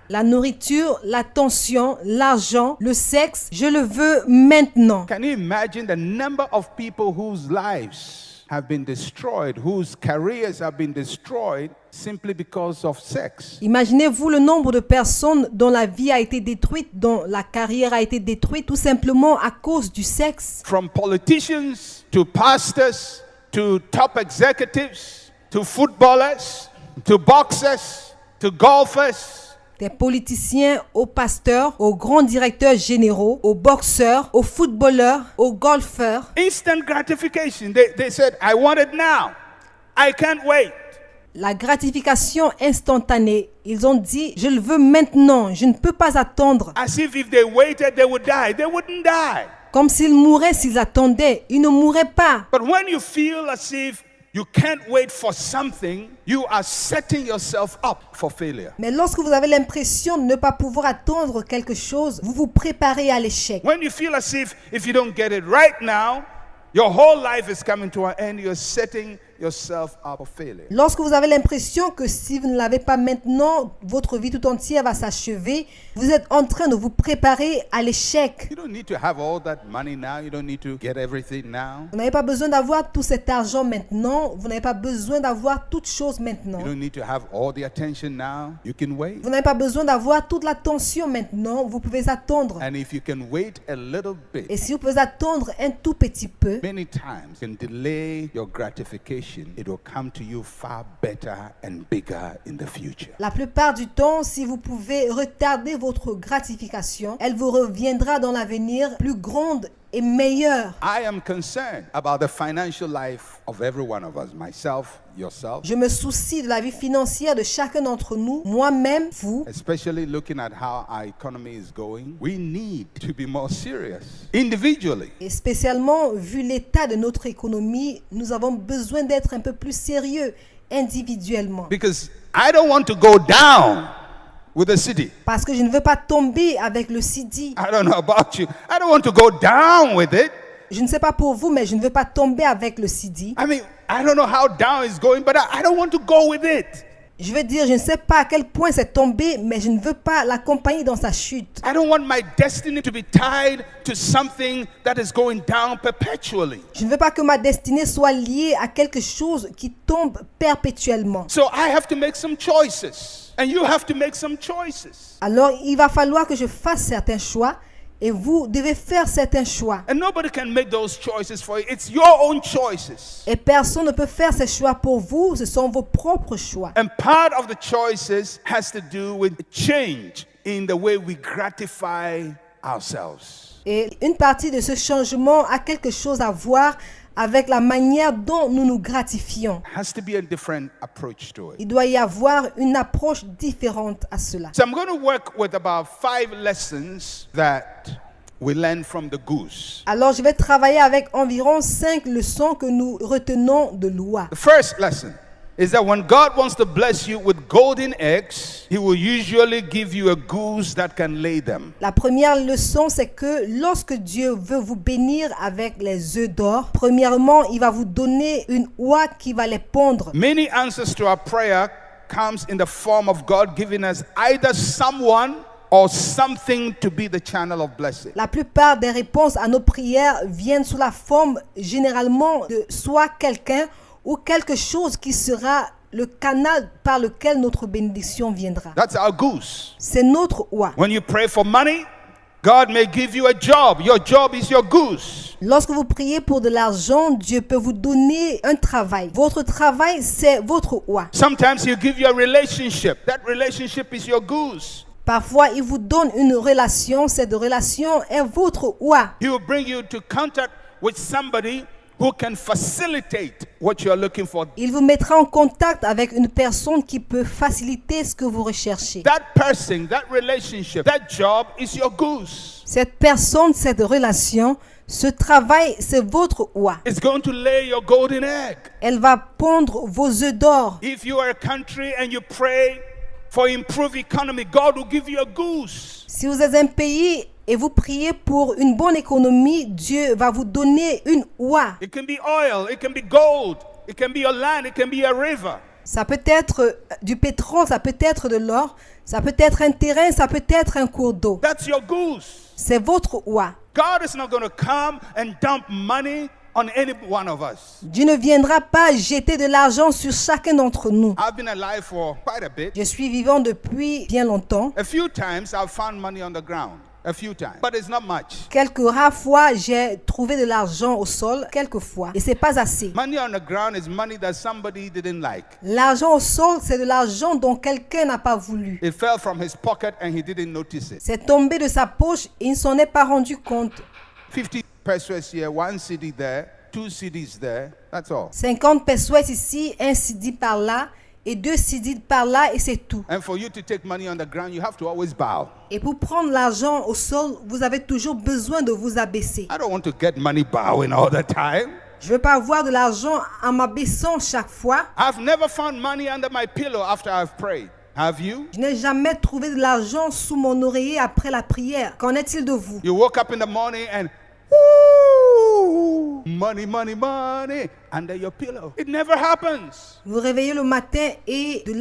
La nourriture, l'attention, l'argent, le sexe, je le veux maintenant. Can you imagine the number of people whose lives have been destroyed, whose careers have been destroyed simply because of sex? Imaginez-vous le nombre de personnes dont la vie a été détruite, dont la carrière a été détruite tout simplement à cause du sexe. From politicians to pastors to top executives to footballers to boxers to golfers. Des politiciens aux pasteurs, aux grands directeurs généraux, aux boxeurs, aux footballeurs, aux golfeurs. Instant gratification. They said, I want it now. I can't wait. La gratification instantanée. Ils ont dit, je le veux maintenant, je ne peux pas attendre. As if they waited, they would die. They wouldn't die. Comme s'ils mouraient s'ils attendaient. Ils ne mourraient pas. But when you feel as if you can't wait for something, you are setting yourself up for failure. Mais lorsque vous avez l'impression de ne pas pouvoir attendre quelque chose, vous vous préparez à l'échec. When you feel as if you don't get it right now, your whole life is coming to an end, you're setting yourself up for failure. Lorsque vous avez l'impression que si vous ne l'avez pas maintenant, votre vie tout entière va s'achever, vous êtes en train de vous préparer à l'échec. You don't need to have all that money now. You don't need to get everything now. Vous n'avez pas besoin d'avoir tout cet argent maintenant. Vous n'avez pas besoin d'avoir toute chose maintenant. You don't need to have all the attention now. You can wait. Vous n'avez pas besoin d'avoir toute l'attention maintenant. Vous pouvez attendre. And if you can wait a little bit, Et si vous pouvez attendre un tout petit peu, many times you can delay your gratification. It will come to you far better and bigger in the future. la plupart du temps, si vous pouvez retarder votre gratification, elle vous reviendra dans l'avenir plus grande et meilleure. I am concerned about the financial life of every one of us, myself, yourself, Je me soucie de la vie financière de chacun d'entre nous, moi-même, vous. especially looking at how our economy is going. We need to be more serious individually. Et spécialement, vu l'état de notre économie, nous avons besoin d'être un peu plus sérieux individuellement. Because I don't want to go down with the city. Parce que je ne veux pas tomber avec le CD. I don't know about you. I don't want to go down with it. Je ne sais pas pour vous, mais je ne veux pas tomber avec le CD. I mean, I don't know how down it's going, but I don't want to go with it. Je veux dire, je ne sais pas à quel point c'est tombé, mais je ne veux pas l'accompagner dans sa chute. I don't want my destiny to be tied to something that is going down perpetually. Je ne veux pas que ma destinée soit liée à quelque chose qui tombe perpétuellement. So I have to make some choices. And you have to make some choices. Alors, il va falloir que je fasse certains choix Et vous devez faire certains choix. And nobody can make those choices for you. It's your own choices. Et personne ne peut faire ces choix pour vous. Ce sont vos propres choix. And part of the choices has to do with change in the way we gratify ourselves. Et une partie de ce changement a quelque chose à voir avec la manière dont nous nous gratifions. Has to be a different approach to it. Il doit y avoir une approche différente à cela. So I'm going to work with about 5 lessons that we learn from the goose. Alors je vais travailler avec environ 5 leçons que nous retenons de l'oie. The first lesson is that when God wants to bless you with golden eggs, He will usually give you a goose that can lay them. La première leçon, c'est que lorsque Dieu veut vous bénir avec les œufs d'or, premièrement, il va vous donner une oie qui va les pondre. Many answers to our prayer comes in the form of God giving us either someone or something to be the channel of blessing. La plupart des réponses à nos prières viennent sous la forme généralement de soit quelqu'un ou quelque chose qui sera le canal par lequel notre bénédiction viendra. That's our goose. C'est notre oie. When you pray for money, God may give you a job. Your job is your goose. Lorsque vous priez pour de l'argent, Dieu peut vous donner un travail. Votre travail, c'est votre oie. Sometimes He'll give you a relationship. That relationship is your goose. Parfois, il vous donne une relation. Cette relation est votre oie. He will bring you to contact with somebody who can facilitate what you are looking for. Il vous mettra en contact avec une personne qui peut faciliter ce que vous recherchez. That person, that relationship, that job is your goose. Cette personne, cette relation, ce travail, c'est votre oie. It's going to lay your golden egg. Elle va pondre vos œufs d'or. If you are a country and you pray for improved economy, God will give you a goose. Si vous êtes un pays et vous priez pour une bonne économie, Dieu va vous donner une oie. It can be oil, it can be gold, it can be a land, it can be a river. Ça peut être du pétrole, ça peut être de l'or, ça peut être un terrain, ça peut être un cours d'eau. That's your goose. C'est votre oie. God is not going to come and dump money on any one of us. Dieu ne viendra pas jeter de l'argent sur chacun d'entre nous. I've been alive for quite a bit. Je suis vivant depuis bien longtemps. A few times I've found money on the ground. A few times. But it's not much. Quelques rares fois, j'ai trouvé de l'argent au sol, quelques fois, et c'est pas assez. Money on the ground is money that somebody didn't like. L'argent au sol, c'est de l'argent dont quelqu'un n'a pas voulu. It fell from his pocket and he didn't notice it. C'est tombé de sa poche et il ne s'en est pas rendu compte. 50 pesos here, 1 CD there, 2 CDs there. That's all. 50 pesos ici, un CD par là et 2 CD par là et c'est tout. And for you to take money on the ground, you have to always bow. Et pour prendre l'argent au sol, vous avez toujours besoin de vous abaisser. I don't want to get money bowing all the time. Je veux pas avoir de l'argent en m'abaissant chaque fois. I've never found money under my pillow after I've prayed. Have you? Je n'ai jamais trouvé de l'argent sous mon oreiller après la prière. Qu'en est-il de vous? You woke up in the morning and woo, money, money, money under your pillow. It never happens. Vous réveillez le matin et de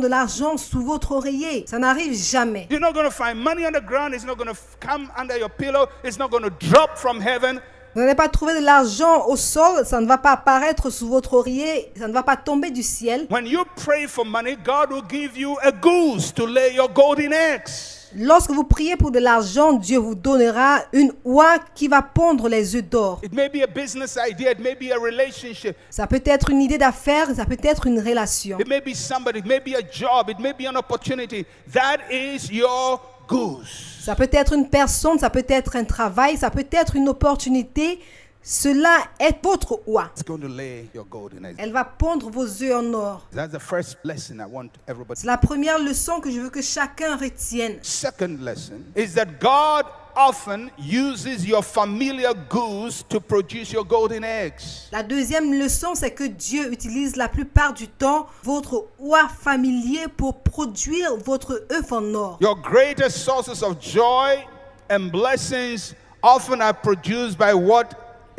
l'argent sous votre oreiller. Ça n'arrive jamais. You're not going to find money on the ground. It's not going to come under your pillow. It's not going to drop from heaven. Vous n'allez pas trouver de l'argent au sol, ça ne va pas apparaître sous votre oreiller, ça ne va pas tomber du ciel. When you pray for money, God will give you a goose to lay your golden eggs. Lorsque vous priez pour de l'argent, Dieu vous donnera une oie qui va pondre les œufs d'or. It may be a business idea. It may be a relationship. Ça peut être une idée d'affaires, ça peut être une relation. It may be somebody. It may be a job. It may be an opportunity. That is your goose. Ça peut être une personne, ça peut être un travail, ça peut être une opportunité. Cela est votre oie. It's going to lay your golden eggs. Elle va pondre vos œufs en or. That's the first lesson I want everybody. C'est la première leçon que je veux que chacun retienne. Second lesson is that God often uses your familiar goose to produce your golden eggs. La deuxième leçon, c'est que Dieu utilise la plupart du temps votre oie familier pour produire votre œuf en or. Your greatest sources of joy and blessings often are produced by what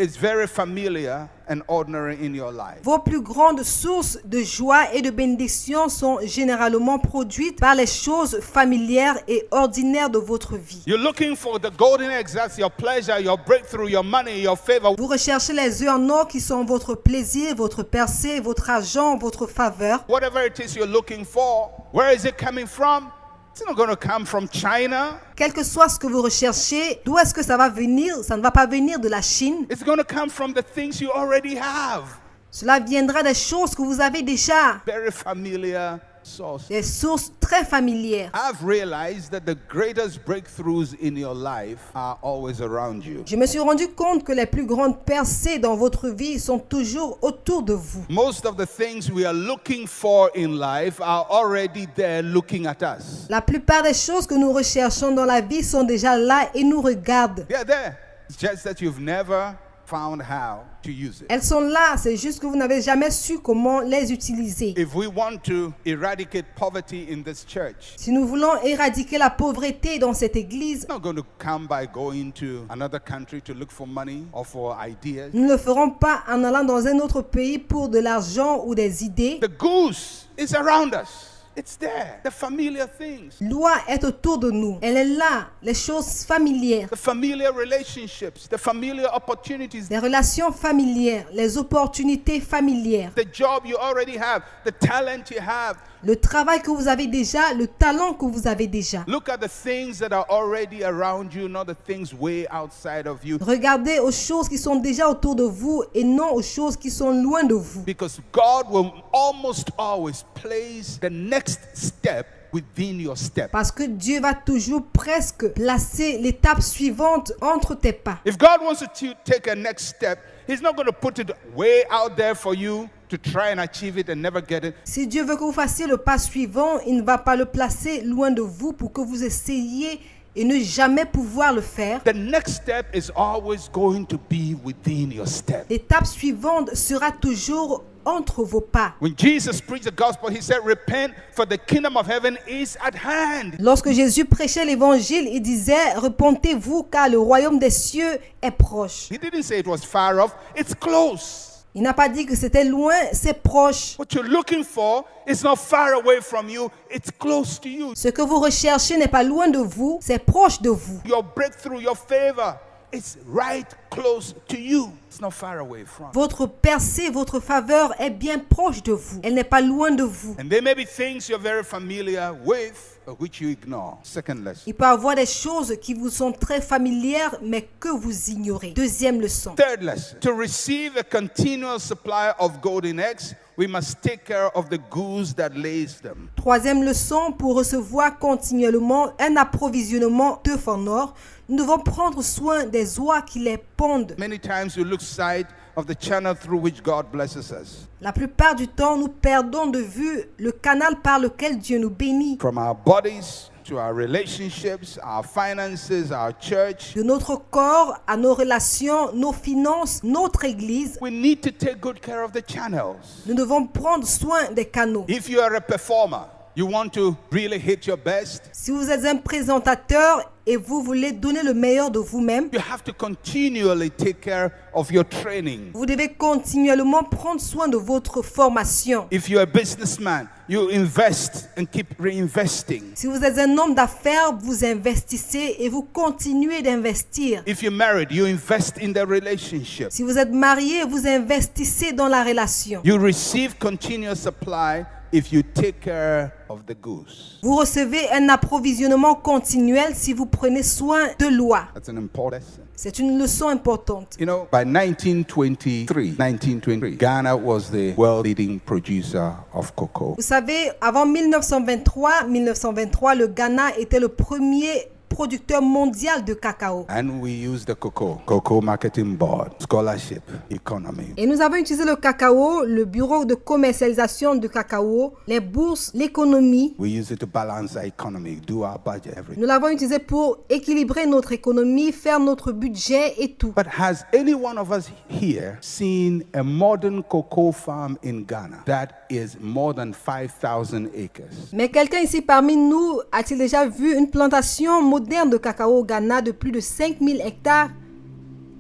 is very familiar and ordinary in your life. Vos plus grandes sources de joie et de bénédiction sont généralement produites par les choses familières et ordinaires de votre vie. You're looking for the golden eggs. That's your pleasure, your breakthrough, your money, your favor. Vous recherchez les œufs en or qui sont votre plaisir, votre percée, votre argent, votre faveur. Whatever it is you're looking for, where is it coming from? It's not going to come from China. Quel que soit ce que vous recherchez, d'où est-ce que ça va venir? Ça ne va pas venir de la Chine. It's going to come from the things you already have. Cela viendra des choses que vous avez déjà, Very familiar source. des sources très familières. I've realized that the greatest breakthroughs in your life are always around you. Je me suis rendu compte que les plus grandes percées dans votre vie sont toujours autour de vous. Most of the things we are looking for in life are already there looking at us. La plupart des choses que nous recherchons dans la vie sont déjà là et nous regardent. They're there. It's just that you've never found how to use it. Elles sont là, c'est juste que vous n'avez jamais su comment les utiliser. If we want to eradicate poverty in this church, Si nous voulons éradiquer la pauvreté dans cette église, it's not going to come by going to another country to look for money or for ideas. nous ne le ferons pas en allant dans un autre pays pour de l'argent ou des idées. The goose is around us. It's there. The familiar things. Loi est autour de nous. Elle est là, les choses familières, The familiar relationships. The familiar opportunities. les relations familières, les opportunités familières, The job you already have. The talent you have. le travail que vous avez déjà, le talent que vous avez déjà. Look at the things that are already around you, not the things way outside of you. Regardez aux choses qui sont déjà autour de vous et non aux choses qui sont loin de vous. Because God will almost always place the next step within your step. Parce que Dieu va toujours presque placer l'étape suivante entre tes pas. If God wants to take a next step, He's not going to put it way out there for you to try and achieve it and never get it. Si Dieu veut que vous fassiez le pas suivant, il ne va pas le placer loin de vous pour que vous essayiez et ne jamais pouvoir le faire. The next step is always going to be within your step. L'étape suivante sera toujours entre vos pas. When Jesus preached the gospel, He said, repent, for the kingdom of heaven is at hand. Lorsque Jésus prêchait l'évangile, il disait: repentez-vous car le royaume des cieux est proche. He didn't say it was far off, it's close. Il n'a pas dit que c'était loin, c'est proche. What you're looking for is not far away from you, it's close to you. Ce que vous recherchez n'est pas loin de vous, c'est proche de vous. Your breakthrough, your favor, it's right close to you. It's not far away from. Votre percée, votre faveur est bien proche de vous. Elle n'est pas loin de vous. And there may be things you're very familiar with, but which you ignore. Second lesson. Il peut y avoir des choses qui vous sont très familières, mais que vous ignorez. Deuxième leçon. Third lesson. To receive a continual supply of golden eggs, we must take care of the goose that lays them. Troisième leçon, pour recevoir continuellement un approvisionnement d'œufs en or, nous devons prendre soin des oies qui les pondent. Many times we lose sight of the channel through which God blesses us. La plupart du temps, nous perdons de vue le canal par lequel Dieu nous bénit. From our bodies to our relationships, our finances, our church. De notre corps à nos relations, nos finances, notre église, We need to take good care of the channels. nous devons prendre soin des canaux. If you are a performer, you want to really hit your best, Si vous êtes un présentateur et vous voulez donner le meilleur de vous-même, you have to continually take care of your training. vous devez continuellement prendre soin de votre formation. If you're a businessman, you invest and keep reinvesting. Si vous êtes un homme d'affaires, vous investissez et vous continuez d'investir. If you're married, you invest in the relationship. Si vous êtes marié, vous investissez dans la relation. You receive continuous supply if you take care of the goose. Vous recevez un approvisionnement continuel si vous prenez soin de l'oie. That's an important lesson. C'est une leçon importante. You know, by 1923, Ghana was the world leading producer of cocoa. Vous savez, avant 1923, le Ghana était le premier producteur mondial de cacao. And we use the cocoa marketing board, scholarship, economy. Et nous avons utilisé le cacao, le bureau de commercialisation de cacao, les bourses, l'économie. We use it to balance our economy, do our budget, everything. Nous l'avons utilisé pour équilibrer notre économie, faire notre budget et tout. But has any one of us here seen a modern cocoa farm in Ghana that is more than 5,000 acres? Mais quelqu'un ici parmi nous a-t-il déjà vu une plantation moderne de cacao au Ghana de plus de 5000 hectares?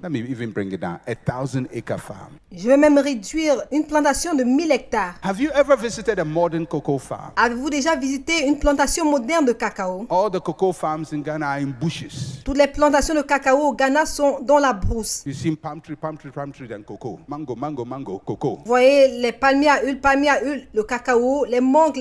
Let me even bring it down. 1,000-acre farm. Je vais même réduire une plantation de 1000 hectares. Have you ever visited a modern cocoa farm? Avez-vous déjà visité une plantation moderne de cacao? All the cocoa farms in Ghana are in bushes. Toutes les plantations de cacao au Ghana sont dans la brousse. You see palm tree, then cocoa. Mango, mango, mango, cocoa. Vous voyez les palmiers à huile, le cacao, les mangues,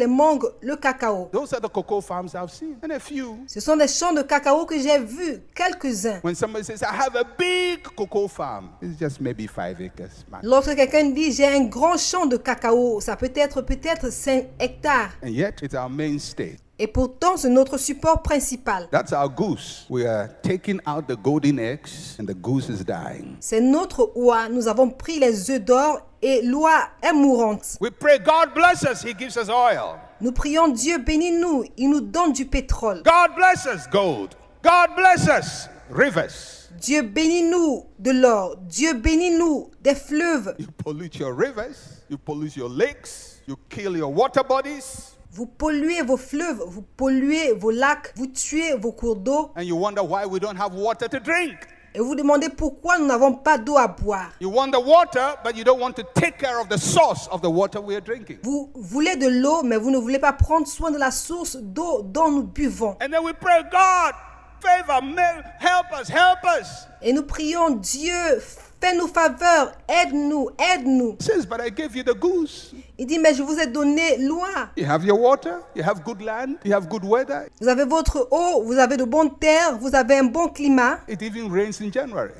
le cacao. Those are the cocoa farms I've seen. And a few. Ce sont des champs de cacao que j'ai vus, quelques-uns. When somebody says, I have a big cocoa farm, it's just maybe 5 acres. Max. Lorsque quelqu'un dit, j'ai un grand champ de cacao, ça peut être 5 hectares. And yet, it's our mainstay. Et pourtant, c'est notre support principal. That's our goose. We are taking out the golden eggs and the goose is dying. C'est notre oie. Nous avons pris les œufs d'or et l'oie est mourante. We pray God bless us. He gives us oil. Nous prions Dieu bénis-nous. Il nous donne du pétrole. God bless us gold. God bless us rivers. Dieu bénis-nous de l'or. Dieu bénis-nous des fleuves. You pollute your rivers. You pollute your lakes. You kill your water bodies. Vous polluez vos fleuves, vous polluez vos lacs, vous tuez vos cours d'eau. And you wonder why we don't have water to drink. Et vous demandez pourquoi nous n'avons pas d'eau à boire. You want the water, but you don't want to take care of the source of the water we are drinking. Vous voulez de l'eau, mais vous ne voulez pas prendre soin de la source d'eau dont nous buvons. And then we pray, God, favor, help us, help us. Et nous prions Dieu, fais-nous faveur, aide-nous, aide-nous. He says, but I gave you the goose. Il dit, mais je vous ai donné l'oie. You have your water, you have good land, you have good weather. Vous avez votre eau, vous avez de bonnes terres, vous avez un bon climat. It even rains in January.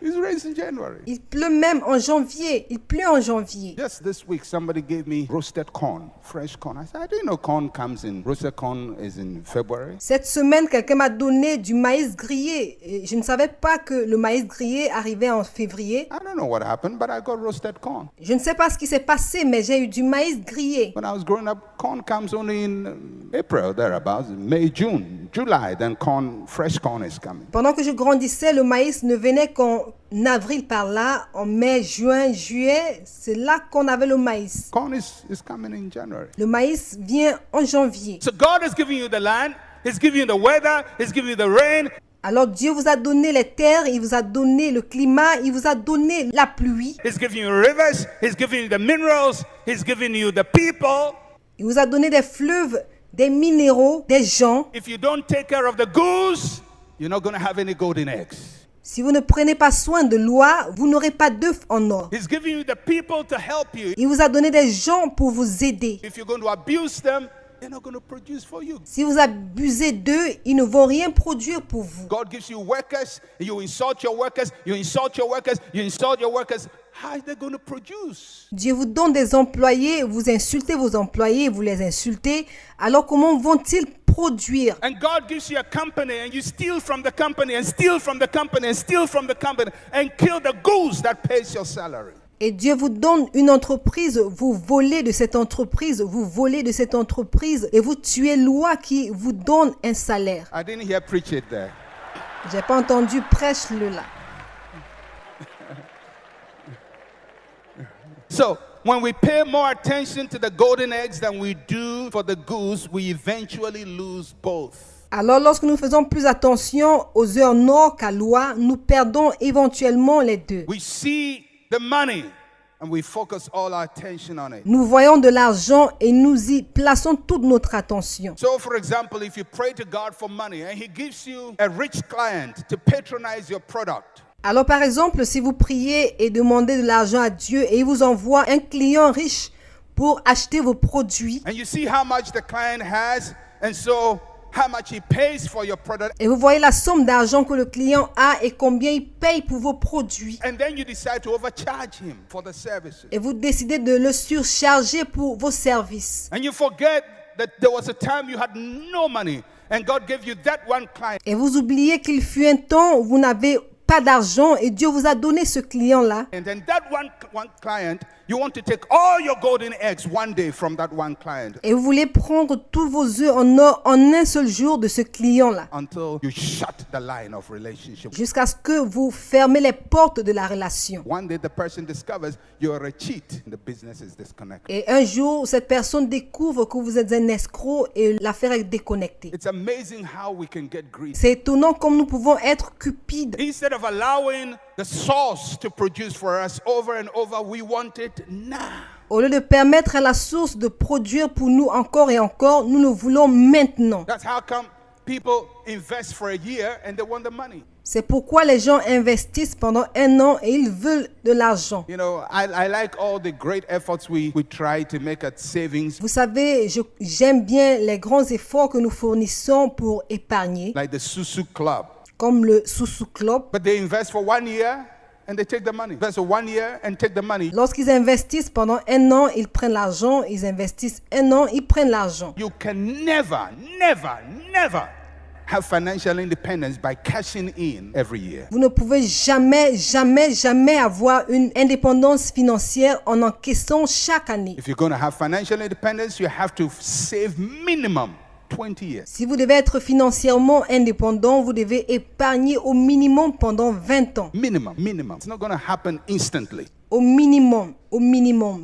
It rains in January. Il pleut même en janvier. Il pleut en janvier. Just this week, somebody gave me roasted corn, fresh corn. I said, I didn't know corn comes in. Roasted corn is in February. Cette semaine, quelqu'un m'a donné du maïs grillé. Et je ne savais pas que le maïs grillé arrivait en février. I don't know what happened, but I got roasted corn. Je ne sais pas ce qui s'est passé, mais j'ai eu du maïs grillé. When I was growing up, corn comes only in April, thereabouts, May, June, July. Then corn, fresh corn is coming. Pendant que je grandissais, le maïs ne venait qu'en avril par là, en mai, juin, juillet. C'est là qu'on avait le maïs. Corn is coming in January. Le maïs vient en janvier. So God has given you the land. He's giving you the weather. He's giving you the rain. Alors Dieu vous a donné les terres, il vous a donné le climat, il vous a donné la pluie. He's giving you rivers. He's giving you the minerals. He's giving you the people. Il vous a donné des fleuves, des minéraux, des gens. If you don't take care of the goose, you're not going to have any golden eggs. Si vous ne prenez pas soin de l'oie, vous n'aurez pas d'œufs en or. He's giving you the people to help you. Il vous a donné des gens pour vous aider. If you're going to abuse them, they're not going to produce for you. Si vous abusez d'eux, ils ne vont rien produire pour vous. God gives you workers, you insult your workers, you insult your workers, you insult your workers. How are they going to produce? Dieu vous donne des employés, vous insultez vos employés, vous les insultez. Alors comment vont-ils produire? And God gives you a company and you steal from the company and steal from the company and steal from the company and kill the goose that pays your salary. Et Dieu vous donne une entreprise, vous volez de cette entreprise, vous volez de cette entreprise et vous tuez l'oie qui vous donne un salaire. I didn't hear preach it there. J'ai pas entendu prêche-le là. So, when we pay more attention to the golden eggs than we do for the goose, we eventually lose both. Alors, lorsque nous faisons plus attention aux œufs en or qu'à l'oie, nous perdons éventuellement les deux. We see the money and we focus all our attention on it. Nous voyons de l'argent et nous y plaçons toute notre attention. So, for example, if you pray to God for money and He gives you a rich client to patronize your product, Alors, par exemple, si vous priez et demandez de l'argent à Dieu et il vous envoie un client riche pour acheter vos produits, and you see how much the client has, and so how much he pays for your product, et vous voyez la somme d'argent que le client a et combien il paye pour vos produits, and then you decide to overcharge him for the services. et vous décidez de le surcharger pour vos services. And you forget that there was a time you had no money, and God gave you that one client. Et vous oubliez qu'il fut un temps où vous n'avez pas d'argent et Dieu vous a donné ce client-là. And then that one client, you want to take all your golden eggs one day from that one client Et vous voulez prendre tous vos œufs en or en un seul jour de ce client-là. until you shut the line of relationship. Jusqu'à ce que vous fermez les portes de la relation. One day the person discovers you are a cheat and the business is disconnected. Et un jour, cette personne découvre que vous êtes un escroc et l'affaire est déconnectée. It's amazing how we can get greedy. C'est étonnant comme nous pouvons être cupides. Instead of of allowing the source to produce for us over and over, we want it now. Au lieu de permettre à la source de produire pour nous encore et encore, nous le voulons maintenant. That's how come people invest for a year and they want the money. C'est pourquoi les gens investissent pendant 1 an et ils veulent de l'argent. You know, I like all the great efforts we try to make at savings. Vous savez, j'aime bien les grands efforts que nous fournissons pour épargner, Like the Susu Club. comme le Sous Club. But they invest for 1 year and they take the money. Invest for 1 year and take the money. Lorsqu'ils investissent pendant 1 an, ils prennent l'argent. Ils investissent 1 an, ils prennent l'argent. You can never have financial independence by cashing in every year. Vous ne pouvez jamais avoir une indépendance financière en encaissant chaque année. If you're going to have financial independence, you have to save minimum 20 years. Si vous devez être financièrement indépendant, vous devez épargner au minimum pendant 20 ans. Minimum. It's not going to happen instantly. Au minimum.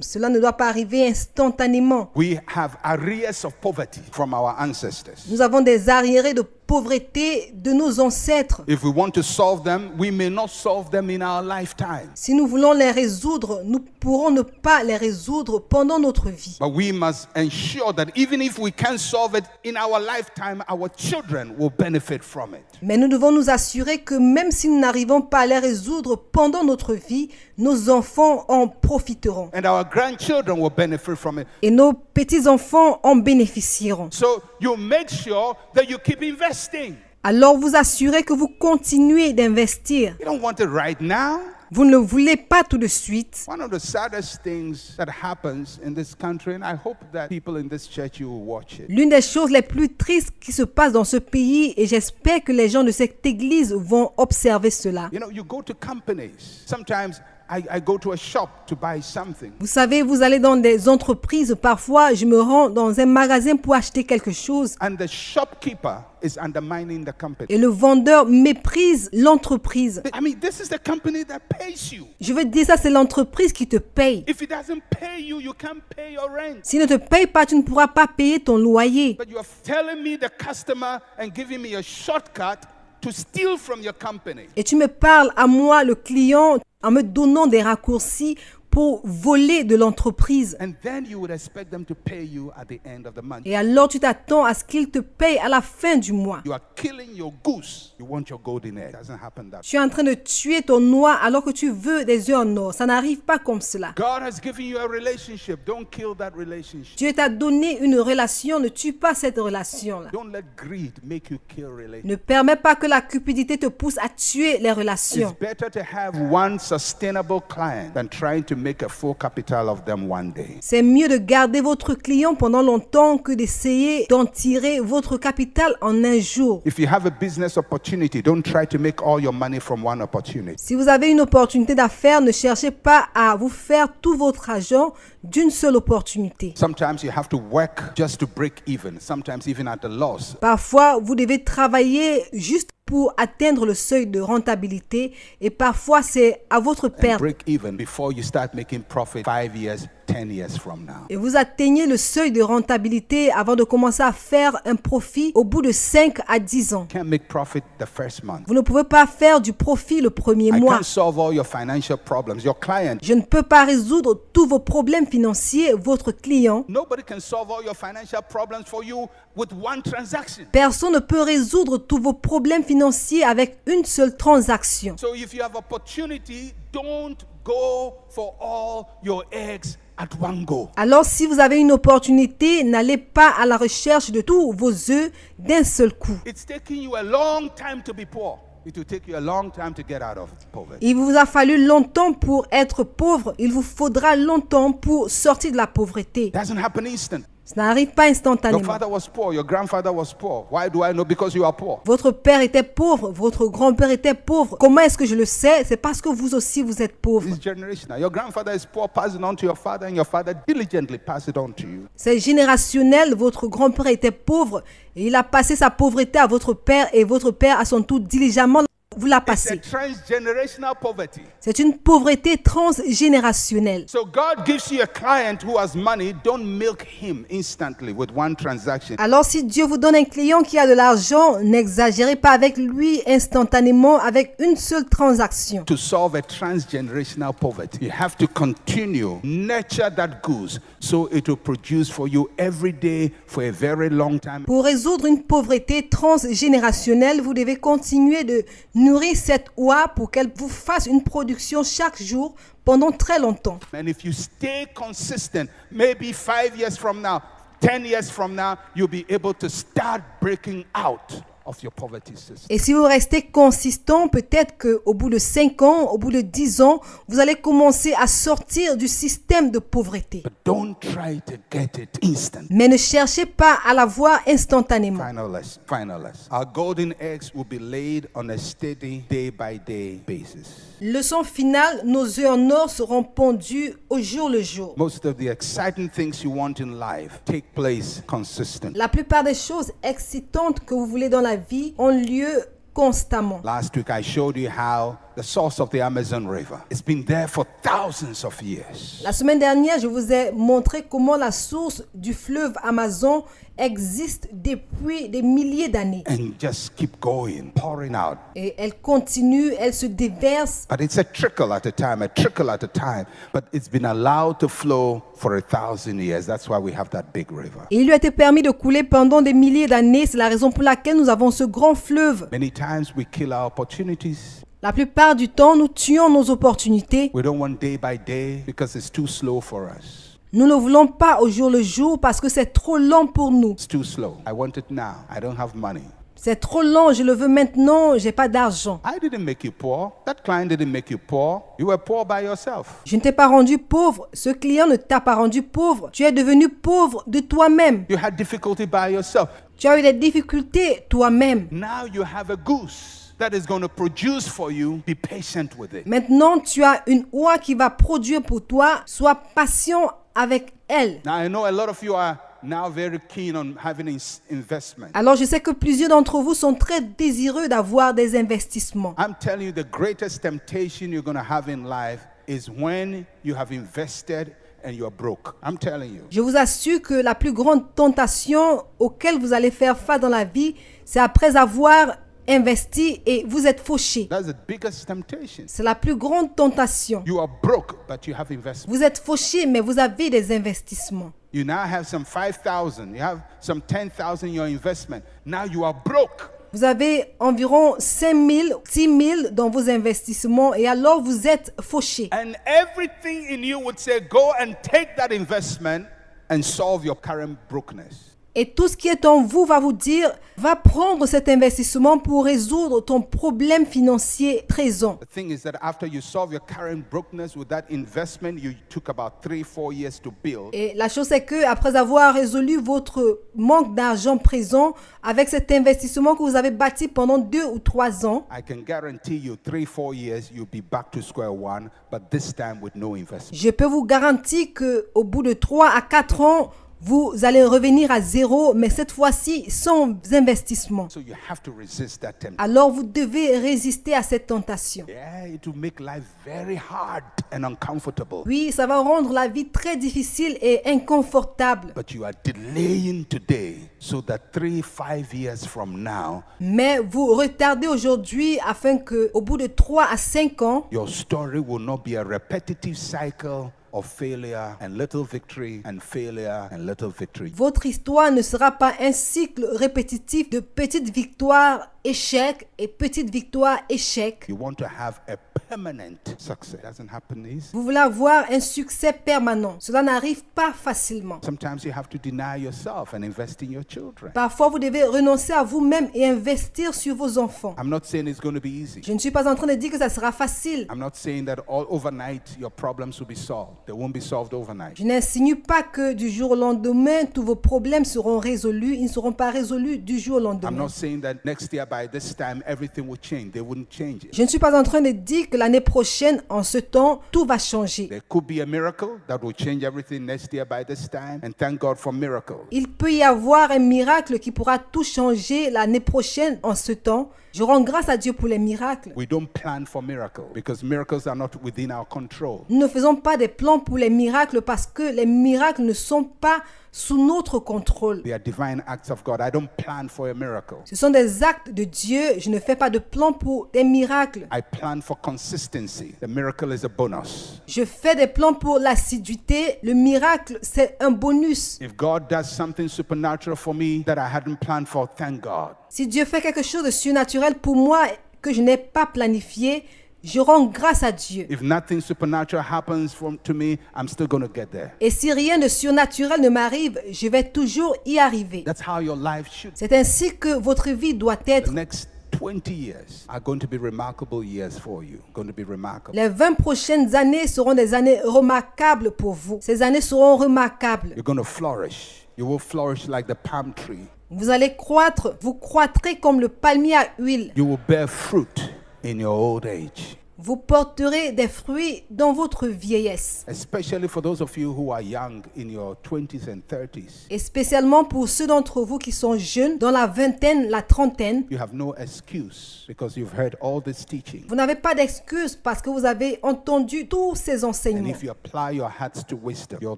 Cela ne doit pas arriver instantanément. We have arrears of poverty from our ancestors. Nous avons des arriérés de pauvreté de nos ancêtres. If we want to solve them, we may not solve them in our lifetime. Si nous voulons les résoudre, nous pourrons ne pas les résoudre pendant notre vie. But we must ensure that even if we can't solve it in our lifetime, our children will benefit from it. Mais nous devons nous assurer que même si nous n'arrivons pas à les résoudre pendant notre vie, nos enfants en profiteront. And our grandchildren will benefit from it. Et nos petits-enfants en bénéficieront. So you make sure that you keep investing. Alors vous assurez que vous continuez d'investir. You don't want it right now. Vous ne le voulez pas tout de suite. One of the saddest things that happens in this country, and I hope that people in this church, you will watch it. L'une des choses les plus tristes qui se passe dans ce pays, et j'espère que les gens de cette église vont observer cela. You know, you go to companies. Sometimes I go to a shop to buy something. Vous savez, vous allez dans des entreprises. Parfois, je me rends dans un magasin pour acheter quelque chose. And the shopkeeper is undermining the company. Et le vendeur méprise l'entreprise. I mean, this is the company that pays you. Je veux dire ça, c'est l'entreprise qui te paye. If it doesn't pay you, you can't pay your rent. S'il ne te paye pas, tu ne pourras pas payer ton loyer. But you are telling me, the customer, and giving me a shortcut to steal from your company. Et tu me parles à moi, le client, en me donnant des raccourcis pour voler de l'entreprise. And then you would expect them to pay you at the end of the month. Et alors tu t'attends à ce qu'ils te payent à la fin du mois. You are killing your goose. You want your golden egg. It doesn't happen that way. Tu es en train de tuer ton noix alors que tu veux des œufs en or. Ça n'arrive pas comme cela. God has given you a relationship. Don't kill that relationship. Dieu t'a donné une relation, ne tue pas cette relation-là. Don't let greed make you kill relationships. Ne permets pas que la cupidité te pousse à tuer les It's relations. better to have one sustainable client than trying to make a full capital of them one day. C'est mieux de garder votre client pendant longtemps que d'essayer d'en tirer votre capital en un jour. If you have a business opportunity, don't try to make all your money from one opportunity. Si vous avez une opportunité d'affaires, ne cherchez pas à vous faire tout votre argent d'une seule opportunité. Sometimes you have to work just to break even, sometimes even at a loss. Parfois, vous devez travailler juste pour atteindre le seuil de rentabilité et parfois c'est à votre And perte. break even before you start making profit 5 years, 10 years from now. Et vous atteignez le seuil de rentabilité avant de commencer à faire un profit au bout de 5 à 10 ans. You can't make profit the first month. Vous ne pouvez pas faire du profit le premier I mois. can't solve all your financial problems. Your client, Je ne peux pas résoudre tous vos problèmes financiers, votre client. nobody can solve all your financial problems for you with one transaction. Personne ne peut résoudre tous vos problèmes financiers avec une seule transaction. So if you have opportunity, don't go for all your eggs at one go. Alors si vous avez une opportunité, n'allez pas à la recherche de tous vos œufs d'un seul coup. It's taking you a long time to be poor. It will take you a long time to get out of poverty. Il vous a fallu longtemps pour être pauvre. Il vous faudra longtemps pour sortir de la pauvreté. It doesn't happen instant. Ça n'arrive pas Your instantanément. father was poor. Your grandfather was poor. Why do I know? Because you are poor. Votre père était pauvre, votre grand-père était pauvre. Comment est-ce que je le sais? C'est parce que vous aussi vous êtes pauvre. This generation. Your grandfather is poor. Pass it on to your father, and your father diligently pass it on to you. C'est générationnel. Votre grand-père était pauvre et il a passé sa pauvreté à votre père et votre père à son tour diligemment vous la It's a passez. transgenerational poverty. C'est une pauvreté transgénérationnelle. So God gives you a client who has money, don't milk him instantly with one transaction. Alors si Dieu vous donne un client qui a de l'argent, n'exagérez pas avec lui instantanément avec une seule transaction. To solve a transgenerational poverty, you have to continue, nurture that goose so it will produce for you every day for a very long time. Pour résoudre une pauvreté transgénérationnelle, vous devez continuer de nourrir cette oie pour qu'elle vous fasse une production chaque jour pendant très longtemps. And if you stay consistent, maybe 5 years from now, 10 years from now, you'll be able to start breaking out of your poverty system. Et si vous restez consistant, peut-être qu'au bout de 5 ans, au bout de 10 ans, vous allez commencer à sortir du système de pauvreté. But don't try to get it instant. Mais ne cherchez pas à l'avoir instantanément. Final lesson. Final lesson. Our golden eggs will be laid on a steady day-by-day basis. Leçon finale, nos œufs en or seront pondus au jour le jour. Most of the exciting things you want in life take place consistently. La plupart des choses excitantes que vous voulez dans la vie ont lieu constamment. Last week I showed you how the source of the Amazon River, it's been there for thousands of years. La semaine dernière, je vous ai montré comment la source du fleuve Amazon existe depuis des milliers d'années. And just keep going, pouring out. Et elle continue, elle se déverse. But it's a trickle at a time. But it's been allowed to flow for 1,000 years. That's why we have that big river. Et il lui a été permis de couler pendant des milliers d'années. C'est la raison pour laquelle nous avons ce grand fleuve. Many times we kill our opportunities. La plupart du temps, nous tuons nos opportunités. We don't want day by day because it's too slow for us. Nous ne voulons pas au jour le jour parce que c'est trop lent pour nous. It's too slow. I want it now. I don't have money. C'est trop lent, je le veux maintenant, j'ai pas d'argent. I didn't make you poor. That client didn't make you poor. You were poor by yourself. Je ne t'ai pas rendu pauvre, ce client ne t'a pas rendu pauvre. Tu es devenu pauvre de toi-même. You had difficulty by yourself. Tu as eu des difficultés toi-même. Now you have a goose that is going to produce for you. Be patient with it. Maintenant, tu as une oie qui va produire pour toi. Sois patient avec elle. Now I know a lot of you are now very keen on having investment. Alors, je sais que plusieurs d'entre vous sont très désireux d'avoir des investissements. I'm telling you, the greatest temptation you're going to have in life is when you have invested and you're broke. I'm telling you. Je vous assure que la plus grande tentation auquel vous allez faire face dans la vie, c'est après avoir investi et vous êtes fauché. That's the biggest temptation. C'est la plus grande tentation. You are broke, but you have investment. Vous êtes fauché, mais vous avez des investissements. You now have some 5,000. You have some 10,000 in your investment. Now you are broke. Vous avez environ 5 000, 6 000 dans vos investissements et alors vous êtes fauché. And everything in you would say, go and take that investment and solve your current brokenness. Et tout ce qui est en vous va vous dire, va prendre cet investissement pour résoudre ton problème financier présent. The thing is that after you solve your current brokenness with that investment, you took about 3-4 years to build. Et la chose c'est que après avoir résolu votre manque d'argent présent avec cet investissement que vous avez bâti pendant 2 ou 3 ans, I can guarantee you 3-4 years you'll be back to square one, but this time with no investment. je peux vous garantir que au bout de 3 à 4 ans, vous allez revenir à zéro, mais cette fois-ci sans investissement. So you have to resist that temptation. Alors vous devez résister à cette tentation. Yeah, it will make life very hard and uncomfortable. Oui, ça va rendre la vie très difficile et inconfortable. But you are delaying today so that 3-5 years from now, Mais vous retardez aujourd'hui afin que, au bout de 3 à 5 ans, your story will not be a repetitive cycle of failure and little victory and failure and little victory. votre histoire ne sera pas un cycle répétitif de petites victoires, échecs et petites victoires, échecs. You want to have a permanent success. It doesn't happen easy. Vous voulez avoir un succès permanent. Cela n'arrive pas facilement. Sometimes you have to deny yourself and invest in your children. Parfois, vous devez renoncer à vous-même et investir sur vos enfants. I'm not saying it's going to be easy. Je ne suis pas en train de dire que ça sera facile. I'm not saying that all overnight your problems will be solved. They won't be solved overnight. Je n'insinue pas que du jour au lendemain, tous vos problèmes seront résolus. Ils ne seront pas résolus du jour au I'm lendemain. not saying that next year by this time everything will change. They wouldn't change it. Je ne suis pas en train de dire que l'année prochaine, en ce temps, tout va changer. There could be a miracle that will change everything next year by this time, and thank God for miracles. Il peut y avoir un miracle qui pourra tout changer l'année prochaine en ce temps. Je rends grâce à Dieu pour les miracles. We don't plan for miracles because miracles are not within our control. Nous ne faisons pas des plans pour les miracles parce que les miracles ne sont pas sous notre contrôle. They are divine acts of God. I don't plan for a miracle. Ce sont des actes de Dieu. Je ne fais pas de plan pour des miracles. I plan for consistency. The miracle is a bonus. Je fais des plans pour l'assiduité. Le miracle, c'est un bonus. If God does something supernatural for me that I hadn't planned for, thank God. Si Dieu fait quelque chose de surnaturel pour moi que je n'ai pas planifié, je rends grâce à Dieu. If nothing supernatural happens to me, I'm still going to get there. Et si rien de surnaturel ne m'arrive, je vais toujours y arriver. That's how your life should. C'est ainsi que votre vie doit être. The next 20 years are going to be remarkable years for you. Going to be remarkable. Les 20 prochaines années seront des années remarquables pour vous. Ces années seront remarquables. You're going to flourish. You will flourish like the palm tree. Vous allez croître, vous croîtrez comme le palmier à huile. You will bear fruit in your old age. Vous porterez des fruits dans votre vieillesse. Especially for those of you who are young in your 20s and 30s. Et spécialement pour ceux d'entre vous qui sont jeunes, dans la vingtaine, la trentaine. You have no excuse because you've heard all this teaching. Vous n'avez pas d'excuse parce que vous avez entendu tous ces And enseignements. if you apply your hearts to wisdom, your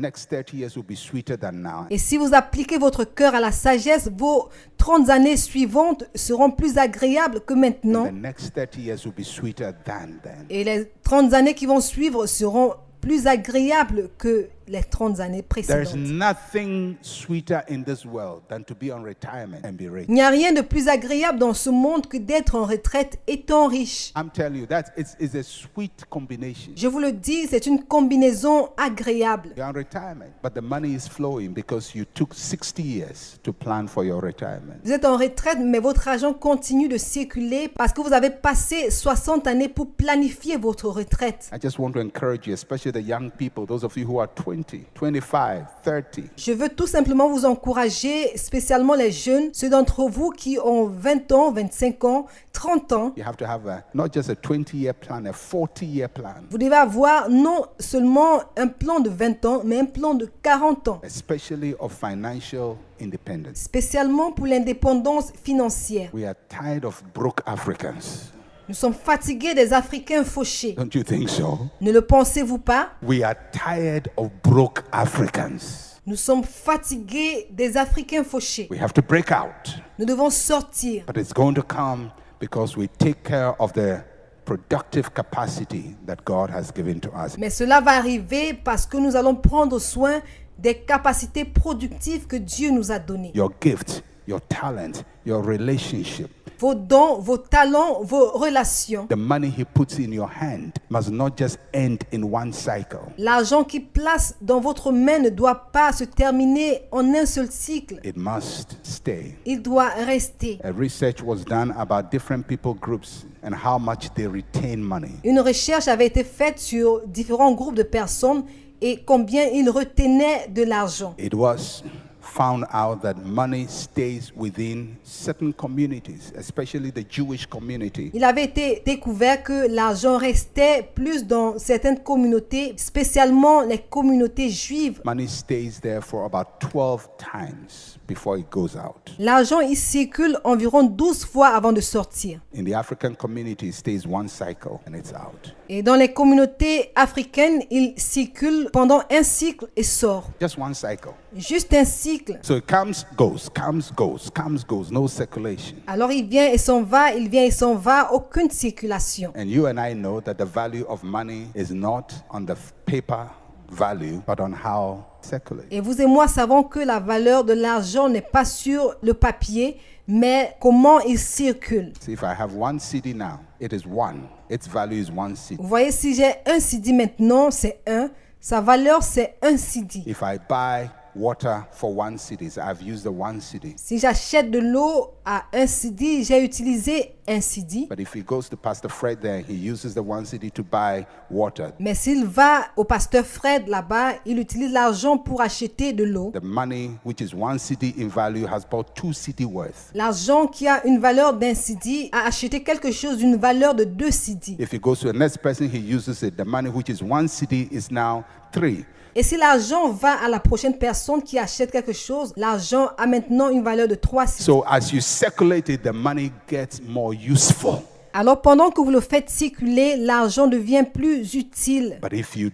next 30 years will be sweeter than now. Et si vous appliquez votre cœur à la sagesse, vos 30 années suivantes seront plus agréables que maintenant. And the next 30 years will be sweeter than then. Et les 30 années qui vont suivre seront plus agréables que les 30 années There's précédentes. nothing sweeter in this world than to be on retirement and be rich. Il n'y a rien de plus agréable dans ce monde que d'être en retraite étant riche. I'm telling you, that it's a sweet combination. Je vous le dis, c'est une combinaison agréable. You're on retirement, but the money is flowing because you took 60 years to plan for your retirement. Vous êtes en retraite, mais votre argent continue de circuler parce que vous avez passé 60 années pour planifier votre retraite. I just want to encourage you, especially the young people, those of you who are 20, 25, 30. Je veux tout simplement vous encourager, spécialement les jeunes, ceux d'entre vous qui ont 20 ans, 25 ans, 30 ans. You have to have not just a 20-year plan, a 40-year plan, Vous devez avoir non seulement un plan de 20 ans, mais un plan de 40 ans, especially of financial independence. spécialement pour l'indépendance financière. We are tired of broke Africans. Nous sommes fatigués des Africains fauchés. Don't you think so? Ne le pensez-vous pas? We are tired of broke Africans. Nous sommes fatigués des Africains fauchés. We have to break out. Nous devons sortir. But it's going to come because we take care of the productive capacity that God has given to us. Mais cela va arriver parce que nous allons prendre soin des capacités productives que Dieu nous a données. Your gift, your talent, your relationship, Vos dons, vos talents, vos relations. the money He puts in your hand must not just end in one cycle. L'argent qu'il place dans votre main ne doit pas se terminer en un seul cycle. It must stay. Il doit rester. A research was done about different people groups and how much they retain money. Une recherche avait été faite sur différents groupes de personnes et combien ils retenaient de l'argent. It was found out that money stays within certain communities, especially the Jewish community. Il avait été découvert que l'argent restait plus dans certaines communautés, spécialement les communautés juives. Money stays there for about 12 times before it goes out. L'argent y circule environ 12 fois avant de sortir. In the African community, it stays one cycle and it's out. Et dans les communautés africaines, il circule pendant un cycle et sort. Just one cycle. Juste un cycle. So it comes, goes, comes, goes, comes, goes, no circulation. Alors il vient et s'en va, il vient et s'en va, aucune circulation. And you and I know that the value of money is not on the paper value, but on how it circulates. Et vous et moi savons que la valeur de l'argent n'est pas sur le papier, mais comment il circule. See, if I have one CD now, it is one. Its value is one CD. Vous voyez, si j'ai un CD maintenant, c'est un. Sa valeur, c'est un CD. If I buy water for one CD, I've used the one CD. Si j'achète de l'eau à un CD, j'ai utilisé 1 cedi. But if he goes to Pastor Fred there, he uses the 1 cedi to buy water. Mais s'il va au pasteur Fred là-bas, il utilise l'argent pour acheter de l'eau. The money, which is 1 cedi in value, has bought 2 cedi worth. L'argent qui a une valeur d'1 cedi a acheté quelque chose d'une valeur de 2 cedi. If he goes to the next person, he uses it. The money, which is 1 cedi, is now 3. Et si l'argent va à la prochaine personne qui achète quelque chose, l'argent a maintenant une valeur de 3 cedi. So as you circulate it, the money gets more useful. Alors pendant que vous le faites circuler, l'argent devient plus utile. But if you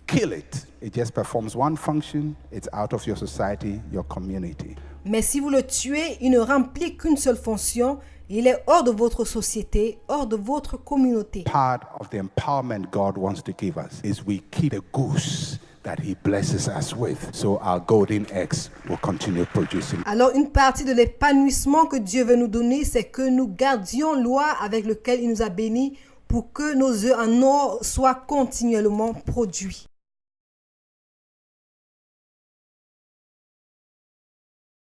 kill it, it just performs one function. It's out of your society, your community. Mais si vous le tuez, il ne remplit qu'une seule fonction. Il est hors de votre société, hors de votre communauté. Part of the empowerment God wants to give us is we keep the goose that he blesses us with, so our golden eggs will continue producing. Alors une partie de l'épanouissement que Dieu veut nous donner, c'est que nous gardions l'oie avec lequel il nous a bénis pour que nos œufs en or soient continuellement produits.